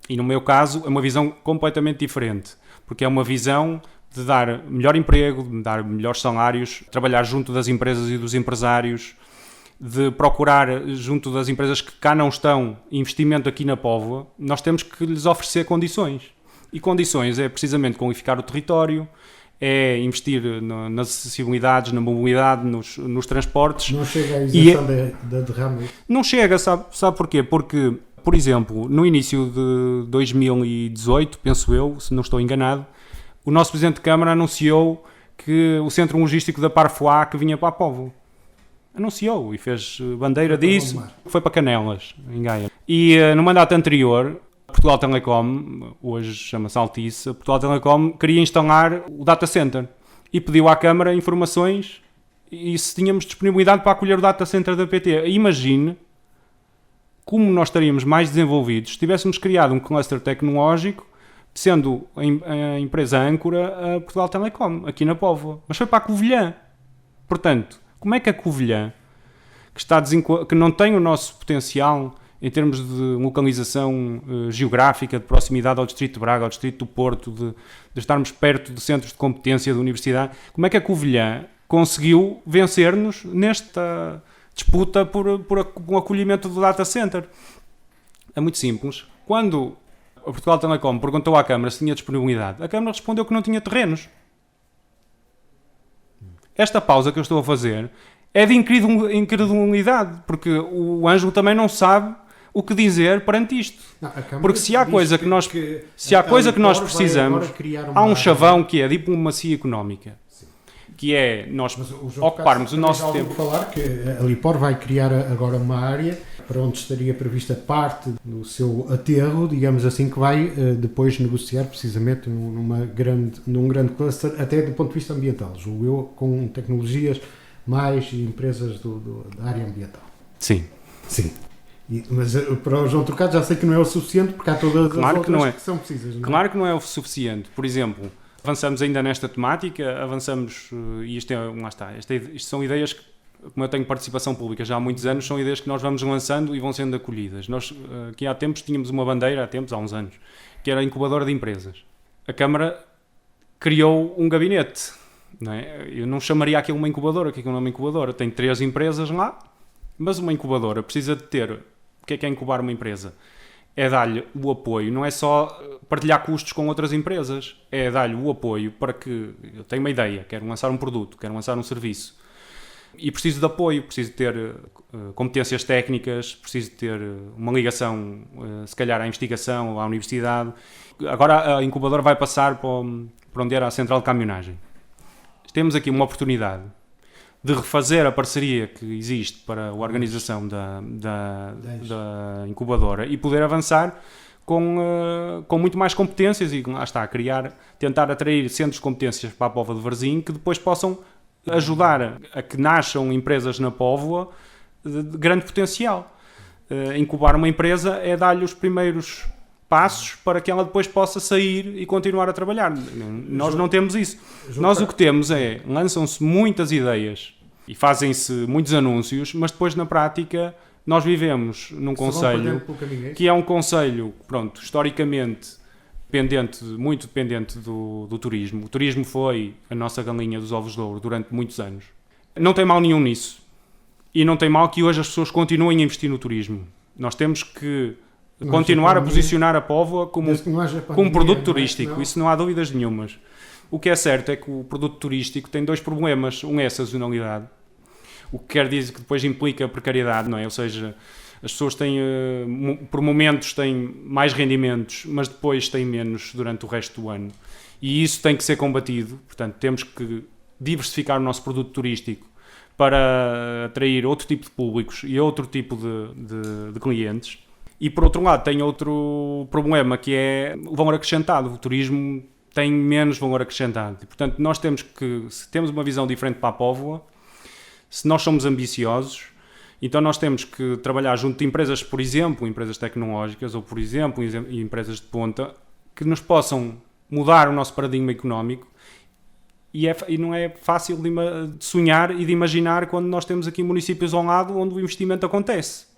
e no meu caso é uma visão completamente diferente, porque é uma visão de dar melhor emprego, de dar melhores salários, trabalhar junto das empresas e dos empresários, de procurar junto das empresas que cá não estão investimento aqui na Póvoa. Nós temos que lhes oferecer condições. E condições é precisamente qualificar o território, é investir nas acessibilidades, na mobilidade, nos transportes. Não chega à isenção da derrama? Não chega, sabe porquê? Porque, por exemplo, no início de 2018, penso eu, se não estou enganado, o nosso Presidente de Câmara anunciou que o centro logístico da Parfois que vinha para a Póvoa. Anunciou e fez bandeira disso. Foi para Canelas, em Gaia. E no mandato anterior, Portugal Telecom, hoje chama-se Altice, Portugal Telecom queria instalar o data center e pediu à Câmara informações e se tínhamos disponibilidade para acolher o data center da PT. Imagine como nós estaríamos mais desenvolvidos se tivéssemos criado um cluster tecnológico, sendo a empresa âncora a Portugal Telecom, aqui na Póvoa. Mas foi para a Covilhã. Portanto, como é que a Covilhã, que não tem o nosso potencial em termos de localização geográfica, de proximidade ao Distrito de Braga, ao Distrito do Porto, de estarmos perto de centros de competência da universidade, como é que a Covilhã conseguiu vencer-nos nesta disputa por um acolhimento do data center? É muito simples. Quando a Portugal Telecom perguntou à Câmara se tinha disponibilidade, a Câmara respondeu que não tinha terrenos. Esta pausa que eu estou a fazer é de incredulidade, porque o Ângelo também não sabe o que dizer perante isto. Porque se há coisa que nós precisamos, há um chavão que é a diplomacia económica. Sim. Que é nós ocuparmos o nosso tempo. Falar que a Lipor vai criar agora uma área para onde estaria prevista parte do seu aterro, digamos assim, que vai depois negociar precisamente num grande cluster, até do ponto de vista ambiental, julgo eu, com tecnologias mais empresas da área ambiental. Sim. Sim. Mas para o João Trocado já sei que não é o suficiente, porque há todas as outras que são precisas. Não é? Claro que não é o suficiente. Por exemplo, avançamos ainda nesta temática, e isto são ideias que, como eu tenho participação pública já há muitos anos, são ideias que nós vamos lançando e vão sendo acolhidas. Nós, aqui há tempos, tínhamos uma bandeira, há uns anos, que era a incubadora de empresas. A Câmara criou um gabinete. Não é? Eu não chamaria aquilo uma incubadora, que aquilo não é uma incubadora. Tem 3 empresas lá, mas uma incubadora precisa de ter... O que é incubar uma empresa? É dar-lhe o apoio, não é só partilhar custos com outras empresas, é dar-lhe o apoio para que eu tenho uma ideia, quero lançar um produto, quero lançar um serviço e preciso de apoio, preciso ter competências técnicas, preciso ter uma ligação, se calhar à investigação ou à universidade. Agora a incubadora vai passar para onde era a central de caminhonagem. Temos aqui uma oportunidade de refazer a parceria que existe para a organização da incubadora e poder avançar com muito mais competências e lá está, tentar atrair centros de competências para a Póvoa de Varzim que depois possam ajudar a que nasçam empresas na Póvoa de grande potencial. Incubar uma empresa é dar-lhe os primeiros passos para que ela depois possa sair e continuar a trabalhar. Nós não temos isso. Nós o que temos lançam-se muitas ideias e fazem-se muitos anúncios, mas depois na prática nós vivemos num concelho que é um concelho, historicamente muito dependente do turismo. O turismo foi a nossa galinha dos ovos de ouro durante muitos anos. Não tem mal nenhum nisso. E não tem mal que hoje as pessoas continuem a investir no turismo. Nós temos que continuar a posicionar a Póvoa como um produto turístico, isso não há dúvidas nenhumas. O que é certo é que o produto turístico tem 2 problemas. Um é a sazonalidade, o que quer dizer que depois implica precariedade, não é? Ou seja, as pessoas têm, por momentos têm mais rendimentos, mas depois têm menos durante o resto do ano. E isso tem que ser combatido. Portanto, temos que diversificar o nosso produto turístico para atrair outro tipo de públicos e outro tipo de clientes. E por outro lado tem outro problema que é o valor acrescentado. O turismo tem menos valor acrescentado. E, portanto, nós se temos uma visão diferente para a Póvoa, se nós somos ambiciosos, então nós temos que trabalhar junto de empresas, por exemplo, empresas tecnológicas ou, por exemplo, empresas de ponta, que nos possam mudar o nosso paradigma económico. E não é fácil de sonhar e de imaginar quando nós temos aqui municípios ao lado onde o investimento acontece.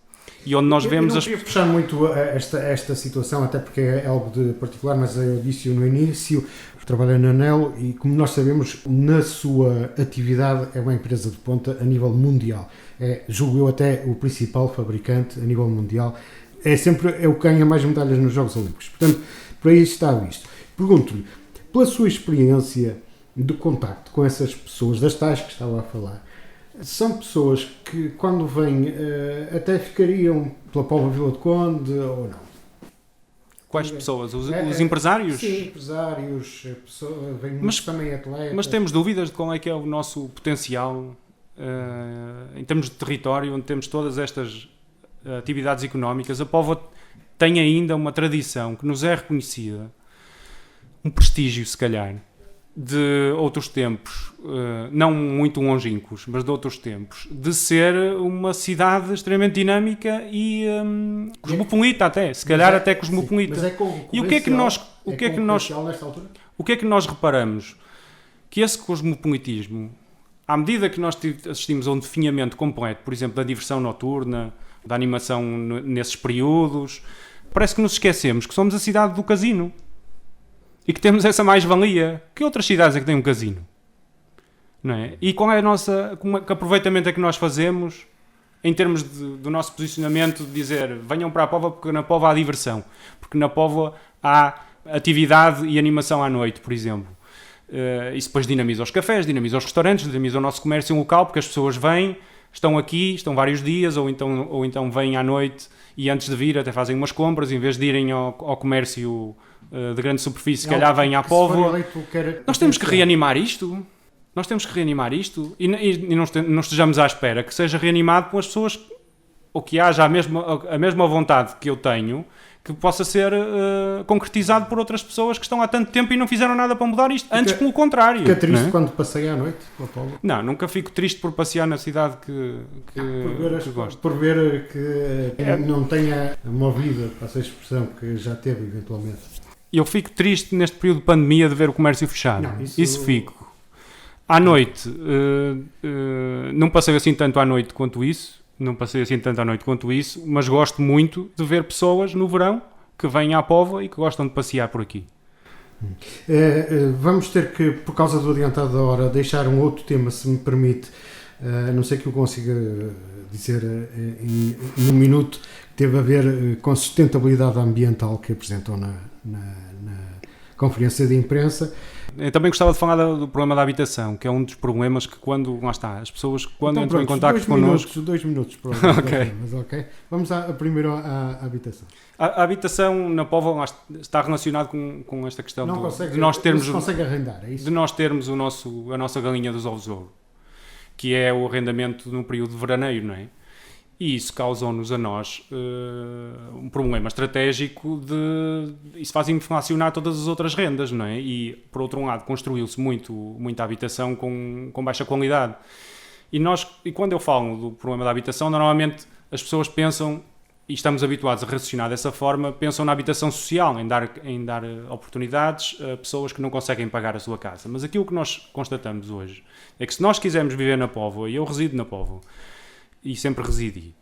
E onde nós vemos eu não queria puxar muito esta situação, até porque é algo de particular, mas eu disse no início, trabalhei na ANEL e, como nós sabemos, na sua atividade é uma empresa de ponta a nível mundial. Julgo eu até o principal fabricante a nível mundial. É o que ganha mais medalhas nos Jogos Olímpicos. Portanto, por aí está isto. Pergunto-lhe, pela sua experiência de contacto com essas pessoas, das tais que estava a falar, são pessoas que, quando vêm, até ficariam pela Póvoa Vila de Conde ou não? Quais pessoas? Os empresários? Sim, empresários, vêm também atletas. Mas temos dúvidas de qual é que é o nosso potencial em termos de território, onde temos todas estas atividades económicas, a Póvoa tem ainda uma tradição que nos é reconhecida, um prestígio, se calhar, de outros tempos, não muito longínquos, mas de outros tempos, de ser uma cidade extremamente dinâmica e cosmopolita até, se calhar até cosmopolita. E o que é que nós reparamos? Que esse cosmopolitismo, à medida que nós assistimos a um definhamento completo, por exemplo, da diversão noturna, da animação nesses períodos, parece que nos esquecemos que somos a cidade do casino e que temos essa mais-valia. Que outras cidades é que têm um casino? Não é? E qual é que aproveitamento é que nós fazemos em termos do nosso posicionamento de dizer venham para a Póvoa porque na Póvoa há diversão, porque na Póvoa há atividade e animação à noite, por exemplo. Isso depois dinamiza os cafés, dinamiza os restaurantes, dinamiza o nosso comércio local, porque as pessoas vêm, estão aqui, estão vários dias, ou então vêm à noite e antes de vir até fazem umas compras, em vez de irem ao comércio de grande superfície, se calhar vêm à Póvoa. Nós temos que reanimar isto. E não estejamos à espera que seja reanimado com as pessoas, ou que haja a mesma vontade que eu tenho, que possa ser concretizado por outras pessoas que estão há tanto tempo e não fizeram nada para mudar isto. Antes, pelo contrário. Fica triste quando passei à noite pela Póvoa? Não, nunca fico triste por passear na cidade que gosto. Por ver que não tenha uma vida, passa a expressão, que já teve eventualmente. Eu fico triste neste período de pandemia de ver o comércio fechado. Não, isso fico. À noite, não passei assim tanto à noite quanto isso. Mas gosto muito de ver pessoas no verão que vêm à Póvoa e que gostam de passear por aqui. Vamos ter que, por causa do adiantado da hora, deixar um outro tema, se me permite, a não ser que eu consiga dizer em um minuto, que teve a ver com a sustentabilidade ambiental que apresentou na conferência de imprensa. Eu também gostava de falar do problema da habitação, que é um dos problemas que as pessoas entram em contacto connosco... 2 minutos, pronto. Ok. Vamos primeiro à habitação. A habitação na Póvoa está relacionada com esta questão de nós termos... consegue arrendar, é isso? De nós termos a nossa galinha dos ovos de ouro, que é o arrendamento no período de veraneio, não é? E isso causou-nos a nós um problema estratégico isso faz inflacionar todas as outras rendas, não é? E, por outro lado, construiu-se muita habitação com baixa qualidade. E quando eu falo do problema da habitação, normalmente as pessoas pensam, e estamos habituados a raciocinar dessa forma, pensam na habitação social, em dar oportunidades a pessoas que não conseguem pagar a sua casa. Mas aquilo que nós constatamos hoje é que se nós quisermos viver na Póvoa, e eu resido na Póvoa, e sempre residi.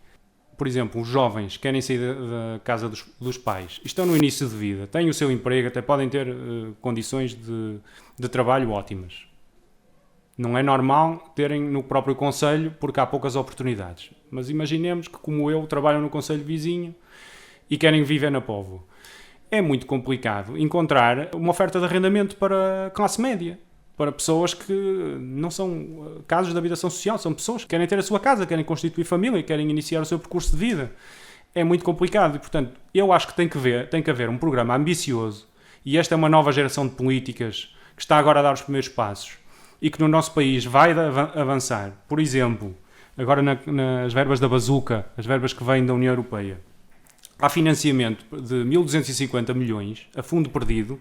Por exemplo, os jovens querem sair da casa dos pais, estão no início de vida, têm o seu emprego, até podem ter condições de trabalho ótimas. Não é normal terem no próprio concelho, porque há poucas oportunidades. Mas imaginemos que, como eu, trabalham no concelho vizinho e querem viver na Póvoa. É muito complicado encontrar uma oferta de arrendamento para a classe média. Para pessoas que não são casos de habitação social, são pessoas que querem ter a sua casa, querem constituir família, querem iniciar o seu percurso de vida. É muito complicado e, portanto, eu acho que tem que haver um programa ambicioso, e esta é uma nova geração de políticas que está agora a dar os primeiros passos e que no nosso país vai avançar. Por exemplo, agora nas verbas da bazuca, as verbas que vêm da União Europeia, há financiamento de 1.250 milhões a fundo perdido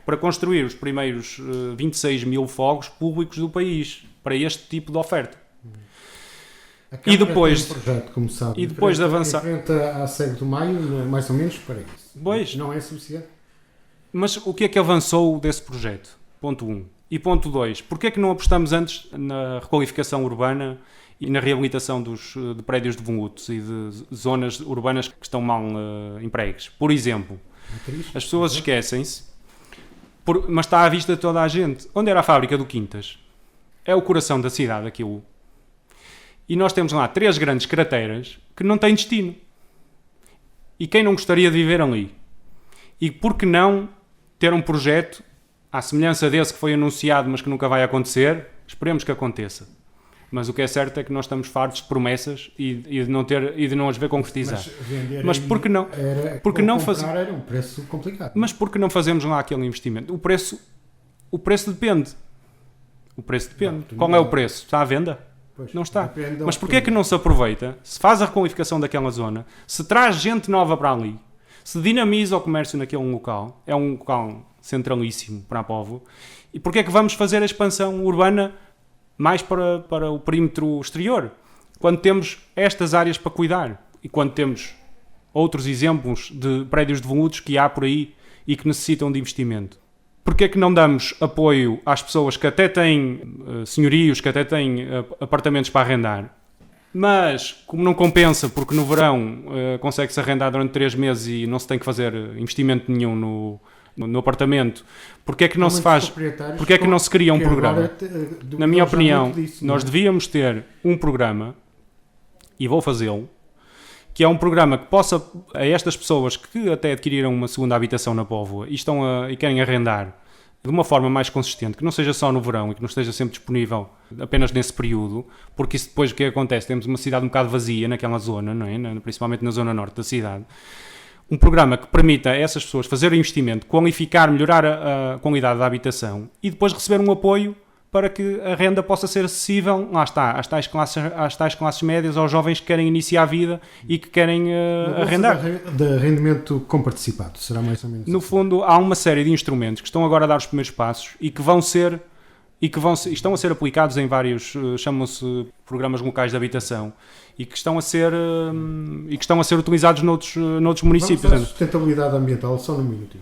para construir os primeiros 26 mil fogos públicos do país, para este tipo de oferta. E depois, tem um projeto, como sabe, e depois de avançar... Frente à Cego do Maio, mais ou menos para isso. Pois. Não é suficiente. Mas o que é que avançou desse projeto? Ponto 1. E ponto 2. Porquê é que não apostamos antes na requalificação urbana e na reabilitação de prédios devolutos e de zonas urbanas que estão mal empregues? Por exemplo, as pessoas esquecem-se, mas está à vista de toda a gente. Onde era a fábrica do Quintas? É o coração da cidade, aquilo. E nós temos lá 3 grandes crateras que não têm destino. E quem não gostaria de viver ali? E por que não ter um projeto à semelhança desse que foi anunciado, mas que nunca vai acontecer? Esperemos que aconteça. Mas o que é certo é que nós estamos fartos de promessas e de não as ver concretizar. Mas por que não? Porque não fazer? Era um preço complicado. Mas por que não fazemos lá aquele investimento? O preço depende. O preço depende. Qual é o preço? Está à venda? Pois, não está. Mas porquê porquê é que não se aproveita, se faz a requalificação daquela zona, se traz gente nova para ali, se dinamiza o comércio naquele local, é um local centralíssimo para a Póvoa, e porquê é que vamos fazer a expansão urbana mais para o perímetro exterior, quando temos estas áreas para cuidar e quando temos outros exemplos de prédios devolutos que há por aí e que necessitam de investimento? Porquê é que não damos apoio às pessoas que até têm senhorios, que até têm apartamentos para arrendar, mas como não compensa, porque no verão consegue-se arrendar durante 3 meses e não se tem que fazer investimento nenhum no apartamento, porquê é que não se faz, porquê é que não se cria um programa? Na minha opinião, nós devíamos ter um programa, e vou fazê-lo, que é um programa que possa, a estas pessoas que até adquiriram uma segunda habitação na Póvoa e querem arrendar de uma forma mais consistente, que não seja só no verão e que não esteja sempre disponível apenas nesse período, porque isso depois o que acontece? Temos uma cidade um bocado vazia naquela zona, não é? Principalmente na zona norte da cidade. Um programa que permita a essas pessoas fazer o investimento, qualificar, melhorar a qualidade da habitação e depois receber um apoio para que a renda possa ser acessível, lá está, às tais classes médias, aos jovens que querem iniciar a vida e que querem arrendar. De rendimento comparticipado, será mais ou menos no fundo, há uma série de instrumentos que estão agora a dar os primeiros passos e que estão a ser aplicados em vários, chamam-se programas locais de habitação, e que estão a ser utilizados noutros municípios. Vamos à sustentabilidade ambiental, só num minuto.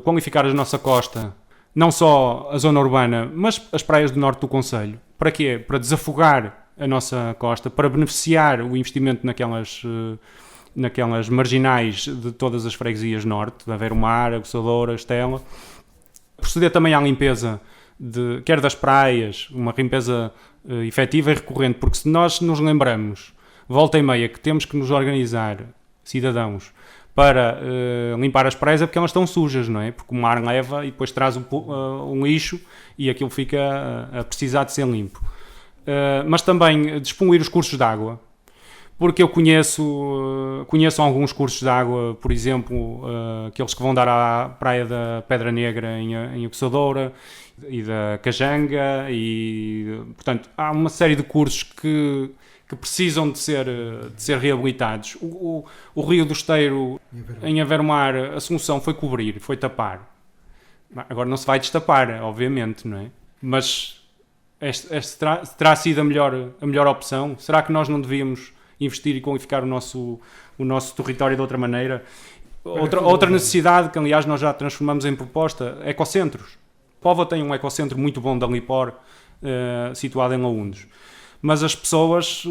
Qualificar a nossa costa, não só a zona urbana, mas as praias do norte do concelho. Para quê? Para desafogar a nossa costa, para beneficiar o investimento naquelas marginais de todas as freguesias norte, de Aveiro-Mar, Aguçadora, Estela. Proceder também à limpeza, quer das praias, uma limpeza efetiva e recorrente, porque se nós nos lembramos, volta e meia, que temos que nos organizar, cidadãos, para limpar as praias, é porque elas estão sujas, não é? Porque o mar leva e depois traz um lixo e aquilo fica a precisar de ser limpo. Mas também dispoluir os cursos de água, porque eu conheço alguns cursos de água, por exemplo, aqueles que vão dar à praia da Pedra Negra em Aguçadora e da Cajanga, e portanto há uma série de cursos que precisam de ser reabilitados. O Rio do Esteiro, em Aveiro-Mar, a solução foi cobrir, foi tapar. Agora não se vai destapar, obviamente, não é? Mas esta terá sido a melhor opção? Será que nós não devíamos investir e qualificar o nosso território de outra maneira? Outra necessidade, que aliás nós já transformamos em proposta, ecocentros. Póvoa tem um ecocentro muito bom da Lipor, situado em Laúndos. Mas as pessoas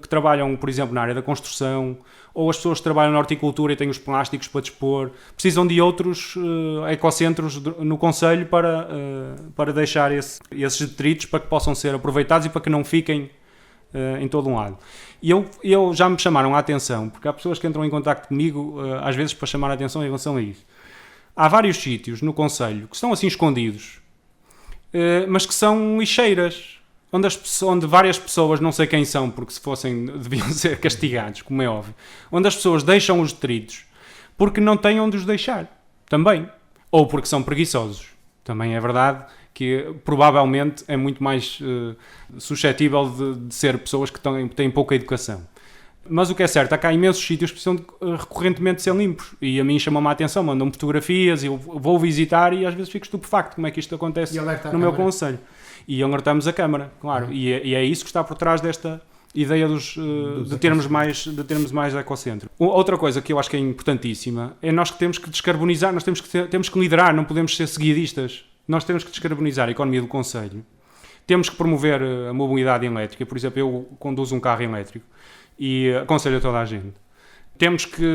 que trabalham, por exemplo, na área da construção, ou as pessoas que trabalham na horticultura e têm os plásticos para dispor, precisam de outros ecocentros no concelho para deixar esses detritos para que possam ser aproveitados e para que não fiquem em todo um lado. E eu já me chamaram a atenção, porque há pessoas que entram em contacto comigo, às vezes para chamar a atenção em relação a isso. Há vários sítios no concelho que estão assim escondidos, mas que são lixeiras, onde várias pessoas, não sei quem são, porque se fossem deviam ser castigados, como é óbvio, onde as pessoas deixam os detritos porque não têm onde os deixar, também. Ou porque são preguiçosos. Também é verdade que provavelmente é muito mais suscetível de ser pessoas que têm pouca educação. Mas o que é certo, há cá imensos sítios que precisam recorrentemente ser limpos. E a mim chama-me a atenção, mandam-me fotografias, eu vou visitar e às vezes fico estupefacto como é que isto acontece no meu concelho. E alertamos a Câmara, claro. E é isso que está por trás desta ideia de termos mais ecocentro. Outra coisa que eu acho que é importantíssima é nós que temos que descarbonizar, nós temos que liderar, não podemos ser seguidistas. Nós temos que descarbonizar a economia do concelho. Temos que promover a mobilidade elétrica. Por exemplo, eu conduzo um carro elétrico e aconselho a toda a gente. Temos que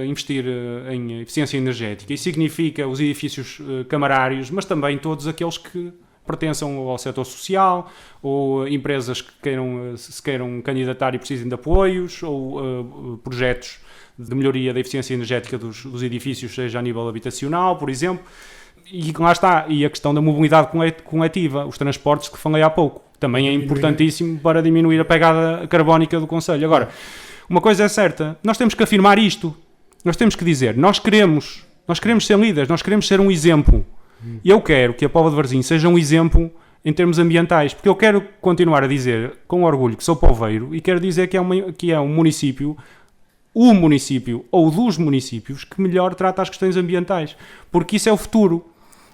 investir em eficiência energética. Isso significa os edifícios camarários, mas também todos aqueles que pertençam ao setor social, ou empresas que se queiram candidatar e precisem de apoios, ou projetos de melhoria da eficiência energética dos edifícios, seja a nível habitacional, por exemplo. E lá está, e a questão da mobilidade coletiva, os transportes que falei há pouco, também é importantíssimo para diminuir a pegada carbónica do concelho. Agora, uma coisa é certa, nós temos que afirmar isto, nós temos que dizer, nós queremos ser líderes, nós queremos ser um exemplo. E eu quero que a Póvoa de Varzim seja um exemplo em termos ambientais, porque eu quero continuar a dizer com orgulho que sou poveiro e quero dizer que é um município, o município ou dos municípios que melhor trata as questões ambientais, porque isso é o futuro.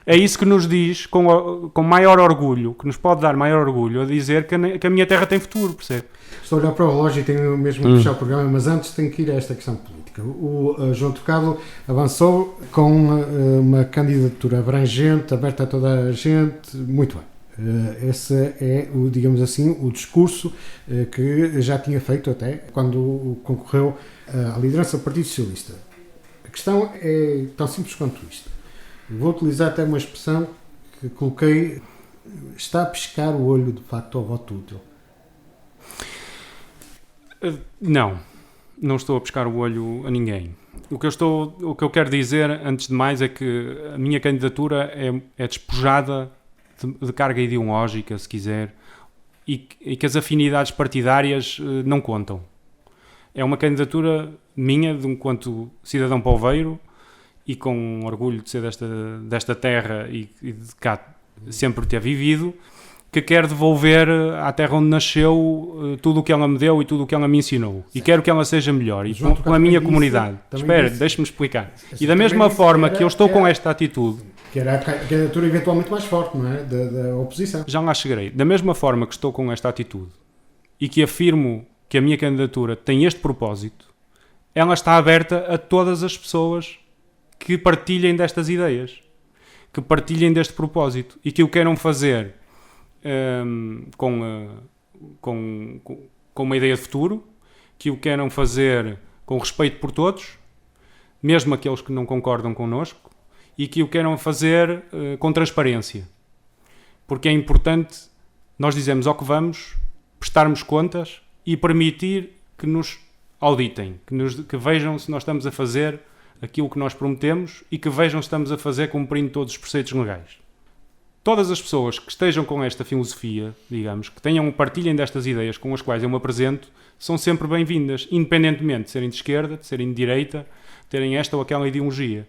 É isso que nos diz com maior orgulho, que nos pode dar maior orgulho a dizer que a minha terra tem futuro, percebe? Estou a olhar para o relógio e tenho mesmo que fechar o programa, mas antes tenho que ir a esta questão política. O João Trocado avançou com uma candidatura abrangente, aberta a toda a gente, muito bem. Esse é, digamos assim, o discurso que já tinha feito até quando concorreu à liderança do Partido Socialista. A questão é tão simples quanto isto. Vou utilizar até uma expressão que coloquei: está a piscar o olho de facto ao voto útil. Não estou a piscar o olho a ninguém. O que eu quero dizer, antes de mais, é que a minha candidatura é despojada de carga ideológica, se quiser, e que as afinidades partidárias não contam. É uma candidatura minha, enquanto cidadão poveiro, e com orgulho de ser desta terra e de cá sempre ter vivido, que quer devolver à terra onde nasceu tudo o que ela me deu e tudo o que ela me ensinou. Certo. E quero que ela seja melhor. E com a minha comunidade. Espera, deixe-me explicar. E da mesma forma que eu estou com esta atitude... Que era a candidatura eventualmente mais forte, não é? Da oposição. Já lá chegarei. Da mesma forma que estou com esta atitude e que afirmo que a minha candidatura tem este propósito, ela está aberta a todas as pessoas que partilhem destas ideias, que partilhem deste propósito e que o queiram fazer com uma ideia de futuro, que o queiram fazer com respeito por todos, mesmo aqueles que não concordam connosco, e que o queiram fazer com transparência. Porque é importante nós dizermos ao que vamos, prestarmos contas e permitir que nos auditem, que vejam se nós estamos a fazer aquilo que nós prometemos e que vejam se estamos a fazer cumprindo todos os preceitos legais. Todas as pessoas que estejam com esta filosofia, digamos, que partilhem destas ideias com as quais eu me apresento, são sempre bem-vindas, independentemente de serem de esquerda, de serem de direita, terem esta ou aquela ideologia.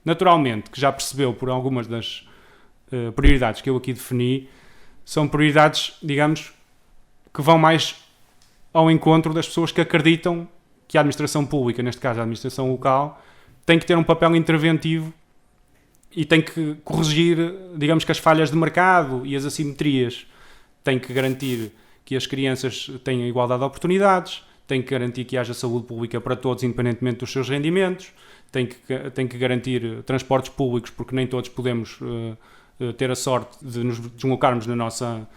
Naturalmente, que já percebeu por algumas das prioridades que eu aqui defini, são prioridades, digamos, que vão mais ao encontro das pessoas que acreditam que a administração pública, neste caso a administração local, tem que ter um papel interventivo e tem que corrigir, digamos, que as falhas de mercado e as assimetrias. Tem que garantir que as crianças tenham igualdade de oportunidades, tem que garantir que haja saúde pública para todos, independentemente dos seus rendimentos, tem que garantir transportes públicos, porque nem todos podemos ter a sorte de nos deslocarmos na nossa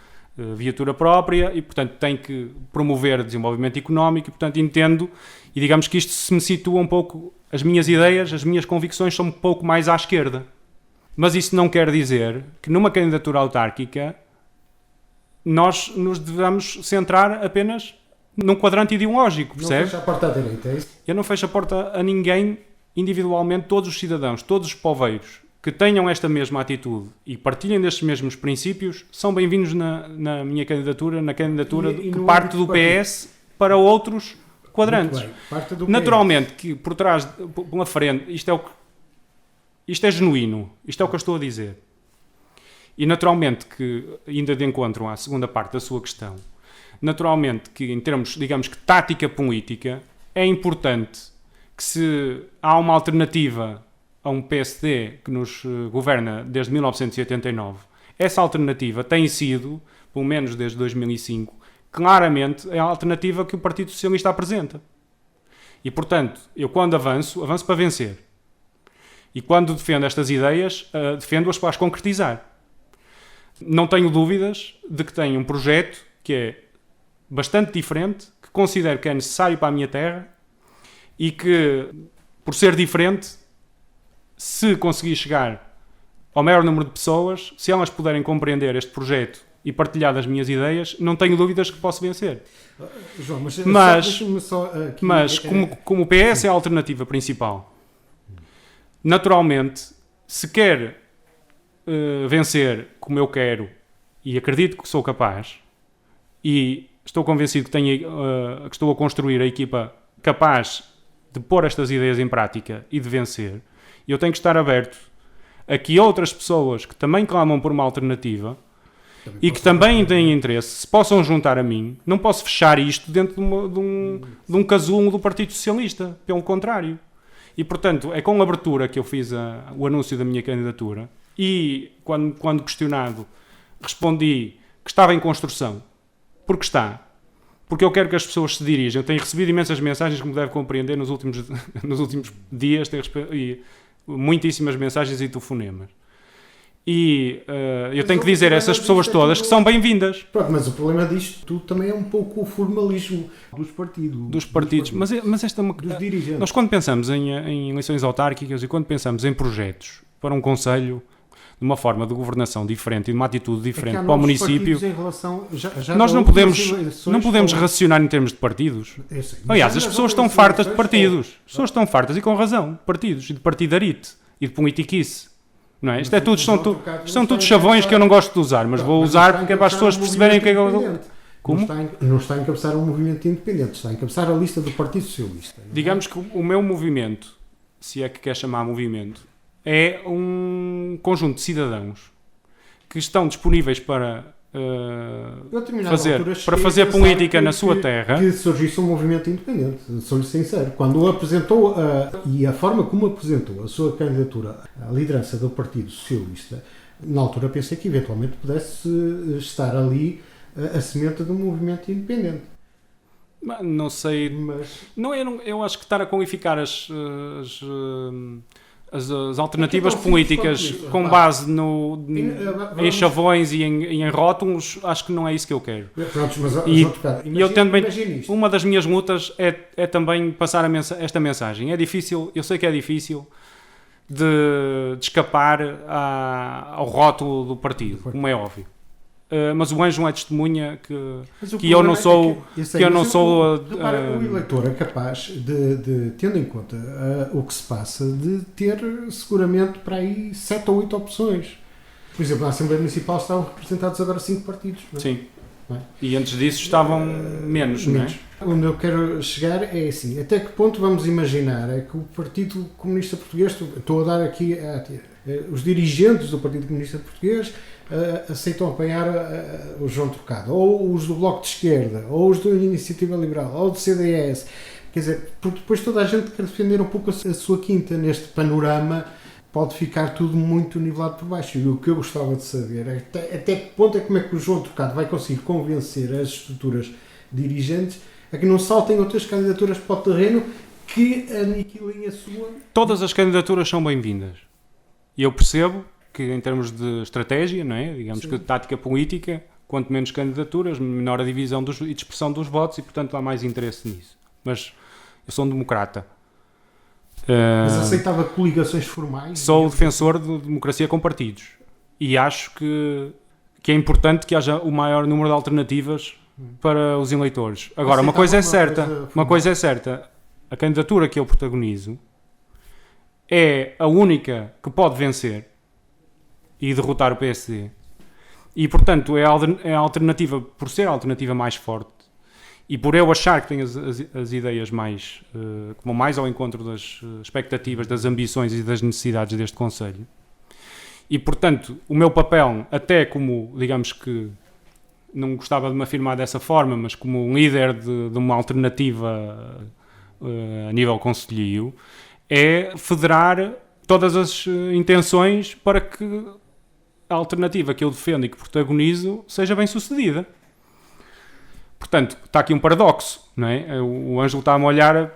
viatura própria e, portanto, tem que promover desenvolvimento económico e, portanto, entendo e digamos que isto se me situa um pouco, as minhas ideias, as minhas convicções são um pouco mais à esquerda. Mas isso não quer dizer que numa candidatura autárquica nós nos devamos centrar apenas num quadrante ideológico, percebe? Não fecha a porta à direita, é isso? Eu não fecho a porta a ninguém individualmente, todos os cidadãos, todos os poveiros que tenham esta mesma atitude e partilhem destes mesmos princípios, são bem-vindos na minha candidatura, na candidatura que parte do PS para outros quadrantes. Naturalmente que por trás, pela frente, isto é genuíno, isto é o que eu estou a dizer. E naturalmente que, ainda de encontro à segunda parte da sua questão, naturalmente que em termos, digamos que tática política, é importante que se há uma alternativa a um PSD que nos governa desde 1989, essa alternativa tem sido, pelo menos desde 2005, claramente a alternativa que o Partido Socialista apresenta. E, portanto, eu quando avanço para vencer. E quando defendo estas ideias, defendo-as para as concretizar. Não tenho dúvidas de que tenho um projeto que é bastante diferente, que considero que é necessário para a minha terra e que, por ser diferente, se conseguir chegar ao maior número de pessoas, se elas puderem compreender este projeto e partilhar das minhas ideias, não tenho dúvidas que posso vencer. João, mas como o PS é a alternativa principal, naturalmente, se quer vencer como eu quero e acredito que sou capaz e estou convencido que estou a construir a equipa capaz de pôr estas ideias em prática e de vencer, eu tenho que estar aberto a que outras pessoas que também clamam por uma alternativa e que também têm interesse, se possam juntar a mim. Não posso fechar isto dentro de um casulo do Partido Socialista, pelo contrário. E, portanto, é com abertura que eu fiz o anúncio da minha candidatura e, quando questionado, respondi que estava em construção. Porque está. Porque eu quero que as pessoas se dirijam. Eu tenho recebido imensas mensagens, como deve compreender, nos últimos dias, muitíssimas mensagens e telefonemas. E eu tenho que dizer a essas pessoas todas que são bem-vindas. Pronto, mas o problema disto tudo também é um pouco o formalismo dos partidos. Dos partidos. Mas esta é uma... Dos dirigentes. Nós, quando pensamos em eleições autárquicas e quando pensamos em projetos para um concelho, de uma forma de governação diferente e de uma atitude diferente para o município, nós não podemos racionar em termos de partidos. Aliás, as pessoas estão fartas de partidos. As pessoas estão fartas, e com razão, de partidos, e de partidarite, e de politiquice. Não é? Isto é tudo, são todos chavões que eu não gosto de usar, mas vou usar porque é para as pessoas perceberem o que é que eu... Como? Não está a encabeçar um movimento independente, está a encabeçar a lista do Partido Socialista. Digamos que o meu movimento, se é que quer chamar movimento, é um conjunto de cidadãos que estão disponíveis para fazer política na sua terra. Que surgisse um movimento independente, sou-lhe sincero. Quando apresentou, e a forma como apresentou a sua candidatura à liderança do Partido Socialista, na altura pensei que eventualmente pudesse estar ali a semente de um movimento independente. Não sei, mas... eu acho que estar a qualificar as alternativas políticas com base em chavões e em rótulos, acho que não é isso que eu quero. Pronto, mas, uma das minhas lutas é também passar esta mensagem. É difícil, eu sei que é difícil de escapar ao rótulo do partido, como é óbvio. Mas o Ângelo é testemunha que eu não sou... O eleitor é capaz de tendo em conta o que se passa, de ter seguramente para aí 7 ou 8 opções. Por exemplo, na Assembleia Municipal estavam representados agora 5 partidos. Não é? Sim. Não é? E antes disso estavam menos, não é? Onde eu quero chegar é assim, até que ponto vamos imaginar é que o Partido Comunista Português, estou a dar aqui os dirigentes do Partido Comunista Português aceitam apanhar o João Trocado, ou os do Bloco de Esquerda, ou os da Iniciativa Liberal, ou do CDS, quer dizer, porque depois toda a gente quer defender um pouco a sua quinta neste panorama, pode ficar tudo muito nivelado por baixo. E o que eu gostava de saber é até que ponto é como é que o João Trocado vai conseguir convencer as estruturas dirigentes a que não saltem outras candidaturas para o terreno que aniquilem a sua... Todas as candidaturas são bem-vindas. E eu percebo que em termos de estratégia, não é? Digamos Sim. que de tática política, quanto menos candidaturas, menor a divisão e dispersão dos votos e, portanto, há mais interesse nisso. Mas eu sou um democrata. Mas aceitava coligações formais? Sou defensor de democracia com partidos. E acho que é importante que haja o maior número de alternativas para os eleitores. Agora, uma coisa é certa. A candidatura que eu protagonizo é a única que pode vencer e derrotar o PSD. E, portanto, é a alternativa, por ser a alternativa mais forte e por eu achar que tem as ideias mais, que vão mais ao encontro das expectativas, das ambições e das necessidades deste Conselho. E, portanto, o meu papel, até como, digamos que, não gostava de me afirmar dessa forma, mas como um líder de uma alternativa a nível concelhio, é federar todas as intenções para que a alternativa que eu defendo e que protagonizo seja bem sucedida. Portanto, está aqui um paradoxo, não é? O Ângelo está-me a olhar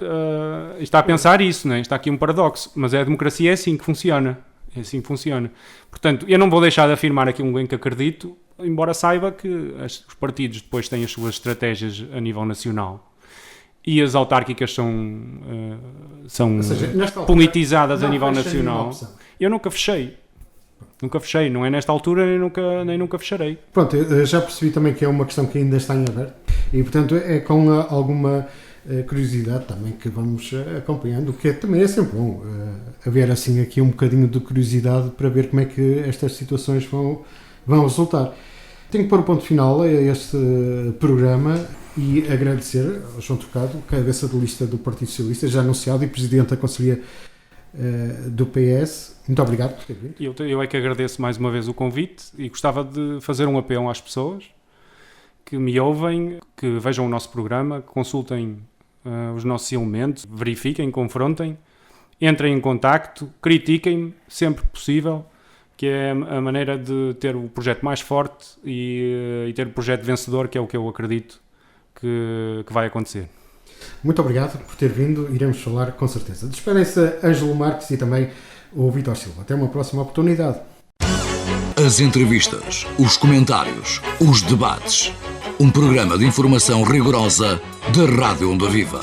e está a pensar isso, não é? Está aqui um paradoxo, mas a democracia é assim que funciona. É assim que funciona. Portanto, eu não vou deixar de afirmar aqui um bem que acredito, embora saiba que os partidos depois têm as suas estratégias a nível nacional. E as autárquicas são politizadas a nível nacional. Eu nunca fechei. Não é nesta altura, nem nunca fecharei. Pronto, eu já percebi também que é uma questão que ainda está em aberto e, portanto, é com alguma curiosidade também que vamos acompanhando, que também é sempre bom haver assim aqui um bocadinho de curiosidade para ver como é que estas situações vão resultar. Tenho que pôr o ponto final a este programa e agradecer ao João Trocado, cabeça de lista do Partido Socialista, já anunciado e Presidente da Conselhia do PS. Muito obrigado por ter vindo. Eu é que agradeço mais uma vez o convite e gostava de fazer um apelo às pessoas que me ouvem, que vejam o nosso programa, que consultem os nossos elementos, verifiquem, confrontem, entrem em contacto, critiquem-me sempre que possível, que é a maneira de ter o projeto mais forte e ter o projeto vencedor, que é o que eu acredito que vai acontecer. Muito obrigado por ter vindo, iremos falar com certeza. Despedem-se Ângelo Marques e também o Vítor Silva. Até uma próxima oportunidade. As entrevistas, os comentários, os debates. Um programa de informação rigorosa da Rádio Onda Viva.